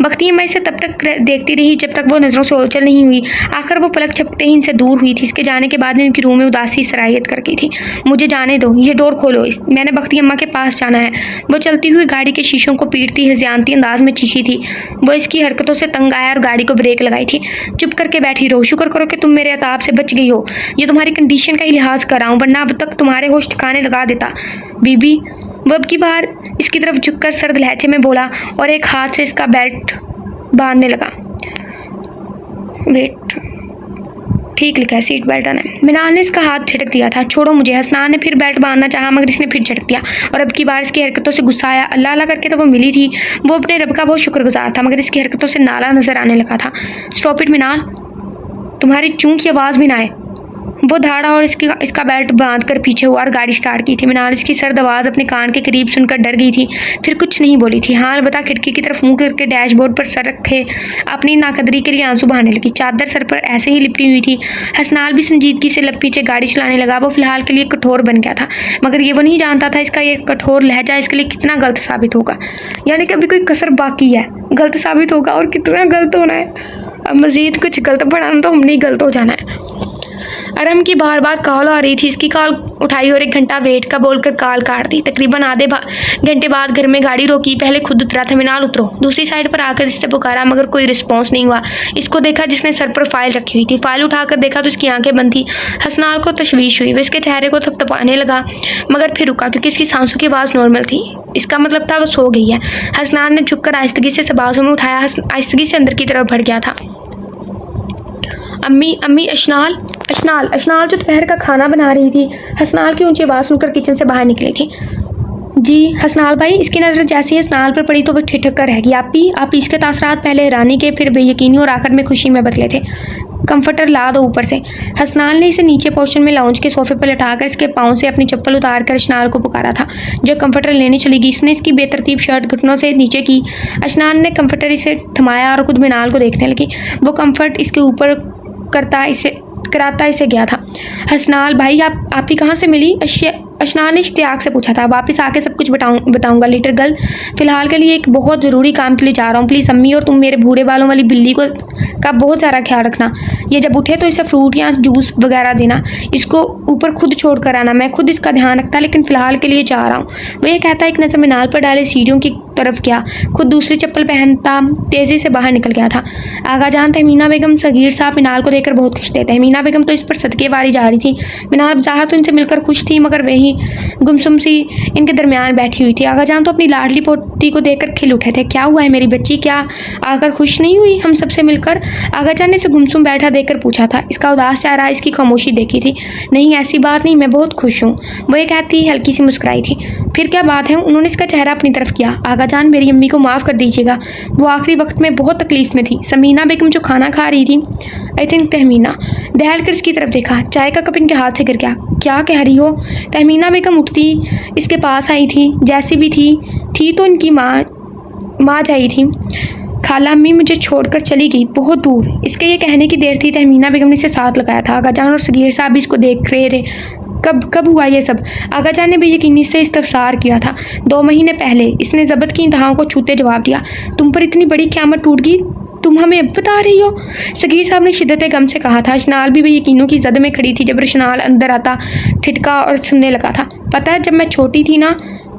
[SPEAKER 1] बख्ती अम्मा इसे तब तक देखती रही जब तक वो नज़रों से ओझल नहीं हुई। आखिर वो पलक झपकते ही इनसे दूर हुई थी। इसके जाने के बाद इनकी रूह में उदासी सरायत कर गई थी। मुझे जाने दो, ये डोर खोलो, मैंने बख्ती अम्मा के पास जाना है। वो चलती हुई गाड़ी के शीशों को पीटती हज़ियानती अंदाज में चीखी थी। वो इसकी हरकतों से तंग आया और गाड़ी को ब्रेक लगाई थी। चुप करके बैठी रहो, शुक्र करो कि तुम मेरे अताब से बच गई हो। ये तुम्हारी कंडीशन का ही लिहाज कर रहा हूँ, वरना अब तक तुम्हारे होश ठिकाने लगा देता। बीबी, वो अब की बार इसकी तरफ झुककर सर्द लहजे में बोला और एक हाथ से इसका बेल्ट बांधने लगा। वेट, ठीक लिखा है, सीट बेल्ट आना है। मिनाल ने इसका हाथ झटक दिया था। छोड़ो मुझे। हसनान ने फिर बेल्ट बांधना चाहा मगर इसने फिर झटक दिया और अब की बार इसकी हरकतों से गुस्सा आया। अल्लाह अल्लाह करके तो वो मिली थी। वो अपने रब का बहुत शुक्रगुजार था मगर इसकी हरकतों से नाला नजर आने लगा था। स्टॉप इट मिनाल, तुम्हारी चूं की आवाज़ भी ना आए। वो धाड़ा और इसका बेल्ट बांध कर पीछे हुआ और गाड़ी स्टार्ट की थी। मिनाल इसकी सर्द आवाज़ अपने कान के करीब सुनकर डर गई थी, फिर कुछ नहीं बोली थी। हाँ अलबत्ता खिड़की की तरफ मुंह करके डैशबोर्ड पर सर रखे अपनी नाकदरी के लिए आंसू बहाने लगी। चादर सर पर ऐसे ही लिपटी हुई थी। हसनाल भी संजीदगी से पीछे गाड़ी चलाने लगा। वो फिलहाल के लिए कठोर बन गया था, मगर ये वो नहीं जानता था इसका ये कठोर लहजा इसके लिए कितना गलत साबित होगा। यानी कि अभी कोई कसर बाकी है, गलत साबित होगा और कितना गलत होना है। अब मज़ीद कुछ गलत बढ़ाना तो हमने ही गलत हो जाना है। अरम की बार बार कॉल आ रही थी। इसकी कॉल उठाई और 1 घंटा वेट का बोलकर कॉल काट दी। तकरीबन आधे घंटे बाद घर में गाड़ी रोकी। पहले खुद उतरा था, मिनाल उतरो। दूसरी साइड पर आकर इससे पुकारा, मगर कोई रिस्पॉन्स नहीं हुआ। इसको देखा जिसने सर पर फाइल रखी हुई थी। फाइल उठाकर देखा तो इसकी आंखें बंद थी। हसनाल को तशवीश हुई। वह इसके चेहरे को थपथपाने लगा, मगर फिर रुका क्योंकि इसकी सांसों की आवाज़ नॉर्मल थी। इसका मतलब था वो सो गई है। हसनाल ने झुककर आहिस्तगी से बाजू में उठाया, आहिस्तगी से अंदर की तरफ बढ़ गया था। अम्मी अशनाल जो दोपहर का खाना बना रही थी। हसनाल की ऊंची आवाज़ सुनकर किचन से बाहर निकली थी। जी हसनाल भाई। इसकी नज़र जैसे ही हसनाल पर पड़ी तो वह ठिठक कर रह गई। आप इसके तासरात पहले हैरानी के, फिर बेयकीनी और आखिर में खुशी में बदले थे। कंफर्टर ला दो ऊपर से। हसनाल ने इसे नीचे पोर्शन में लाउंज के सोफे पर लटाकर इसके पाँव से अपनी चप्पल उतार कर अशनाल को पुकारा था, जो कंफर्टर लेने चली गई। इसने इसकी बेतरतीब शर्ट घुटनों से नीचे की। अशनाल ने कंफर्टर इसे थमाया और खुद मिनाल को देखने लगी। वो कंफर्ट इसके ऊपर कराता इसे गया था। हसनाल भाई आप ही कहाँ से मिली? अशनाल ने इश्तियाक से पूछा था। वापस आके सब कुछ बताऊंगा लिटिल गर्ल। फिलहाल के लिए एक बहुत ज़रूरी काम के लिए जा रहा हूँ। प्लीज़ अम्मी और तुम मेरे भूरे बालों वाली बिल्ली का बहुत सारा ख्याल रखना। ये जब उठे तो इसे फ्रूट या जूस वगैरह देना। इसको ऊपर खुद छोड़ कर आना। मैं खुद इसका ध्यान रखता, लेकिन फ़िलहाल के लिए जा रहा हूँ। वो ये कहता एक नज़र मिनाल पर डाले सीढ़ियों की तरफ गया। खुद दूसरी चप्पल पहनता तेज़ी से बाहर निकल गया था। आगा जान तहमीना बेगम सगीर साहब मिनाल को देखकर बहुत खुश थे। तहमीना बेगम तो इस पर सदके वारी जा रही थी। मिनाल ज़ाहिर तो इनसे मिलकर खुश थी, मगर वही गुमसुम सी इनके दरमियान बैठी हुई थी। आगा जान तो अपनी लाडली पोती को देखकर खिल उठे थे। क्या हुआ है मेरी बच्ची, क्या आकर खुश नहीं हुई हम सबसे मिलकर? आगा जान ने इसे गुमसुम बैठा देखकर पूछा था। इसका उदास चेहरा, इसकी खामोशी देखी थी। नहीं ऐसी बात नहीं, मैं बहुत खुश हूँ, वो ये कहती हल्की सी मुस्कुराई थी। फिर क्या बात है? उन्होंने इसका चेहरा अपनी तरफ किया। आगा जान मेरी अम्मी को माफ़ कर दीजिएगा, वो आखिरी वक्त में बहुत तकलीफ़ में थी। समीना बेगम जो खाना खा रही थी, आई थिंक तहमीना। दहल कर इसकी तरफ देखा। चाय का कप इनके हाथ से गिर गया। क्या कह रही हो? तहमीना बेगम उठती इसके पास आई थी। जैसी भी थी तो इनकी माँ जाई थी। खाला अम्मी मुझे छोड़कर चली गई बहुत दूर। इसके ये कहने की देर थी, तहमीना बेगम ने इसे साथ लगाया था। आगा जान और सगीर साहब भी इसको देख रहे थे। कब हुआ ये सब? आगा जान ने बेयकीनी से इस्तफसार किया था। 2 महीने पहले। इसने ज़बत की इंतहाओं को छूते जवाब दिया। तुम पर इतनी बड़ी क़यामत टूट गई, तुम हमें अब बता रही हो? सगीर साहब ने शिद्दत गम से कहा था। अशनाल भी बेयकीनों की जद में खड़ी थी। जब अशनाल अंदर आता ठिठका और सुनने लगा था। पता है जब मैं छोटी थी ना,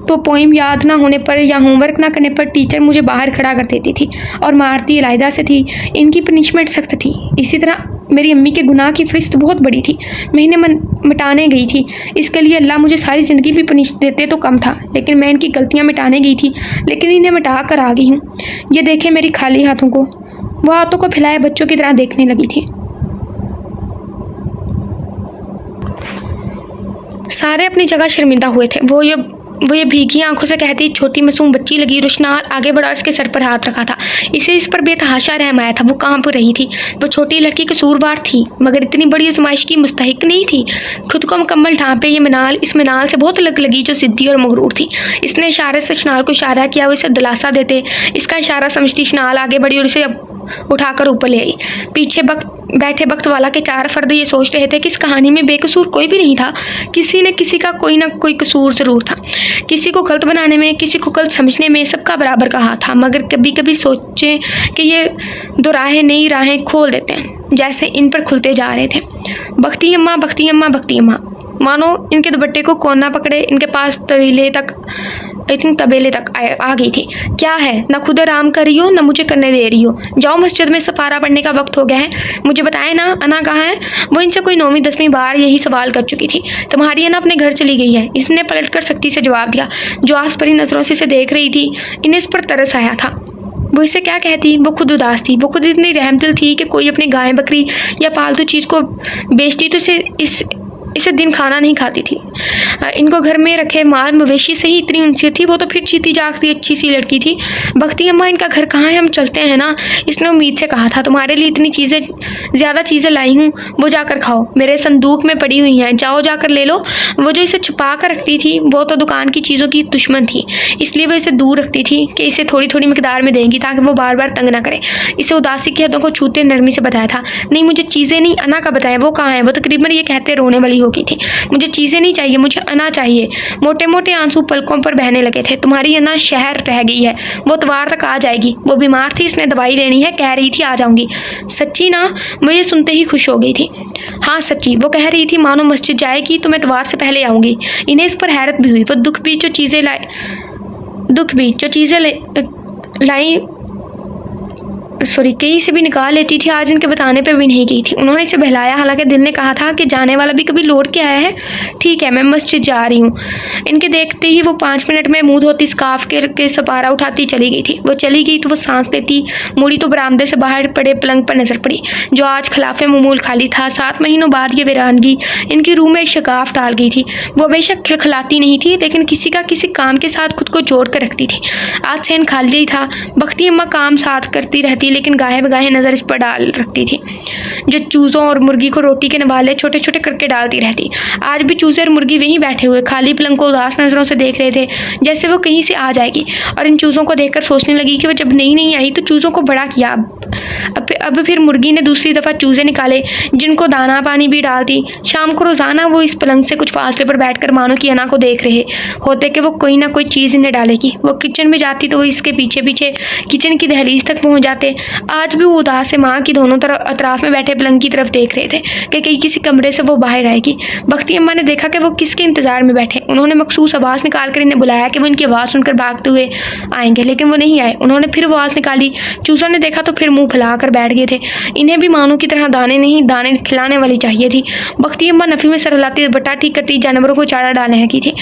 [SPEAKER 1] तो पोइम याद ना होने पर या होमवर्क ना करने पर टीचर मुझे बाहर खड़ा कर देती थी और मारती अलहदा से थी। इनकी पनिशमेंट सख्त थी। इसी तरह मेरी अम्मी के गुनाह की फ़रिस्त बहुत बड़ी थी। मैं इन्हें मिटाने गई थी। इसके लिए अल्लाह मुझे सारी ज़िंदगी भी पनिश देते तो कम था, लेकिन मैं इनकी गलतियाँ मिटाने गई थी, लेकिन इन्हें मिटा कर आ गई हूँ। ये देखें मेरी खाली हाथों को। वो हाथों को फैलाए बच्चों की तरह देखने लगी थी। सारे अपनी जगह शर्मिंदा हुए थे। वो ये भीगी आंखों से कहती छोटी मासूम बच्ची लगी। रुशनाल आगे बढ़ा और इसके सर पर हाथ रखा था। इसे इस पर बेतहाशा रहम आया था। वो कहाँ पर रही थी? वो छोटी लड़की कसूरवार थी, मगर इतनी बड़ी आजमाइश की मुस्तहिक नहीं थी। खुद को मुकम्मल ढांपे ये मिनाल इस मिनाल से बहुत अलग लगी, जो ज़िद्दी और मगरूर थी। इसने इशारे से अशनाल को इशारा किया, वो इसे दिलासा देते। इसका इशारा समझती अशनाल आगे बढ़ी और इसे उठाकर ऊपर ले आई। पीछे बैठे वक्त वाला के 4 फर्द ये सोच रहे थे कि इस कहानी में बेकसूर कोई भी नहीं था। किसी न किसी का कोई ना कोई कसूर ज़रूर था। किसी को गलत बनाने में, किसी को गलत समझने में सबका बराबर का हाथ था। मगर कभी कभी सोचें कि ये 2 राहें नई राहें खोल देते हैं, जैसे इन पर खुलते जा रहे थे। बख्ती अम्मा, बख्ती अम्मा, बख्ती अम्मा। मानो इनके दुपट्टे को कोना पकड़े इनके पास तबेले तक आ गई थी। क्या है? ना खुद आराम कर रही हो, ना मुझे करने दे रही हो। जाओ, मस्जिद में सफारा पढ़ने का वक्त हो गया है। मुझे बताएं ना, अना कहाँ है? वो इनसे कोई 9वीं 10वीं बार यही सवाल कर चुकी थी। तुम्हारी अना अपने घर चली गई है, इसने पलटकर सख्ती से जवाब दिया। जो आस परी नज़रों से इसे देख रही थी, इन्हें इस पर तरस आया था। वो इसे क्या कहती? वो खुद उदास थी। वो खुद इतनी रहमदिल थी कि कोई अपनी गाय बकरी या पालतू चीज़ को बेचती तो इसे दिन खाना नहीं खाती थी। इनको घर में रखे माल मवेशी से ही इतनी उनसे थी, वो तो फिर जीती जागती अच्छी सी लड़की थी। बख्ती अम्मा इनका घर कहाँ है, हम चलते हैं ना। इसने उम्मीद से कहा था, तुम्हारे लिए इतनी चीज़ें ज़्यादा चीज़ें लाई हूँ, वो जाकर खाओ, मेरे संदूक में पड़ी हुई हैं, जाओ जाकर ले लो। वो जो इसे छुपा कर रखती थी वो तो दुकान की चीज़ों की दुश्मन थी, इसलिए वो इसे दूर रखती थी कि इसे थोड़ी थोड़ी मिकदार में देंगी ताकि वो बार बार तंग ना करे। इसे उदासी की हदों को छूते नरमी से बताया था, नहीं मुझे चीज़ें नहीं, अना का बताएं, वो कहाँ है। वो तकरीबन ये कहते रोने वाली हो गई थी। मुझे चीज़ें नहीं चाहिए, मुझे अना चाहिए। मोटे मोटे आंसू पलकों पर बहने लगे थे। तुम्हारी अना शहर रह गई है, वो इतवार तक आ जाएगी। वो बीमार थी, इसने दवाई लेनी है, कह रही थी आ जाऊंगी। सच्ची ना? वो ये सुनते ही खुश हो गई थी। हाँ सच्ची, वो कह रही थी मानो मस्जिद जाएगी तो मैं इतवार से पहले आऊँगी। इन्हें इस पर हैरत भी हुई। वो दुख भी जो चीज़ें लाई कहीं से भी निकाल लेती थी, आज इनके बताने पर भी नहीं गई थी। उन्होंने इसे बहलाया, हालांकि दिल ने कहा था कि जाने वाला भी कभी लौट के आया है। ठीक है, मैं मस्जिद जा रही हूँ। इनके देखते ही वो 5 मिनट में मुँह धोती, स्कार्फ के सपारा उठाती चली गई थी। वो चली गई तो वो सांस लेती मुड़ी तो बरामदे से बाहर पड़े पलंग पर नजर पड़ी, जो आज खिलाफे मामूल खाली था। 7 महीनों बाद ये वीरानगी इनकी रूह में शगाफ डाल गई थी। वो बेशक खिलखिलाती नहीं थी, लेकिन किसी काम के साथ खुद को जोड़ कर रखती थी। आज सहन खाली था। बख्ती अम्मा काम साथ करती रहती, लेकिन गाहे बगाहे नज़र इस पर डाल रखती थी, जो चूज़ों और मुर्गी को रोटी के नवाले छोटे छोटे करके डालती रहती। आज भी चूज़े और मुर्गी वहीं बैठे हुए खाली पलंग को उदास नज़रों से देख रहे थे, जैसे वो कहीं से आ जाएगी। और इन चूज़ों को देखकर सोचने लगी कि वो जब नहीं आई तो चूज़ों को बड़ा किया। अब फिर मुर्गी ने दूसरी दफ़ा चूज़े निकाले, जिनको दाना पानी भी डाल दी। शाम को रोज़ाना वो इस पलंग से कुछ फासले पर बैठकर मानो कि अना को देख रहे होते कि वो कोई ना कोई चीज़ इन्हें डालेगी। वो किचन में जाती तो वो इसके पीछे पीछे किचन की दहलीज तक पहुँच जाते। आज भी वो उदास से माँ की दोनों तरफ अतराफ में बैठे पलंग की तरफ देख रहे थे कि कहीं किसी कमरे से वो बाहर आएगी। बख्ती अम्मा ने देखा कि वो किसके इंतजार में बैठे। उन्होंने मखसूस आवाज़ निकाल कर इन्हें बुलाया कि वो इनकी आवाज़ सुनकर भागते हुए आएंगे, लेकिन वो नहीं आए। उन्होंने फिर आवाज़ निकाली। चूज़ा ने देखा तो फिर मुँह फैला कर बैठ गए थे। इन्हें भी मानो की तरह दाने खिलाने वाली चाहिए थी। बख्ती अम्मा नफ़ी में सर हिलाती, बट्टा ठीक करती, जानवरों को चारा डालने लगी थी।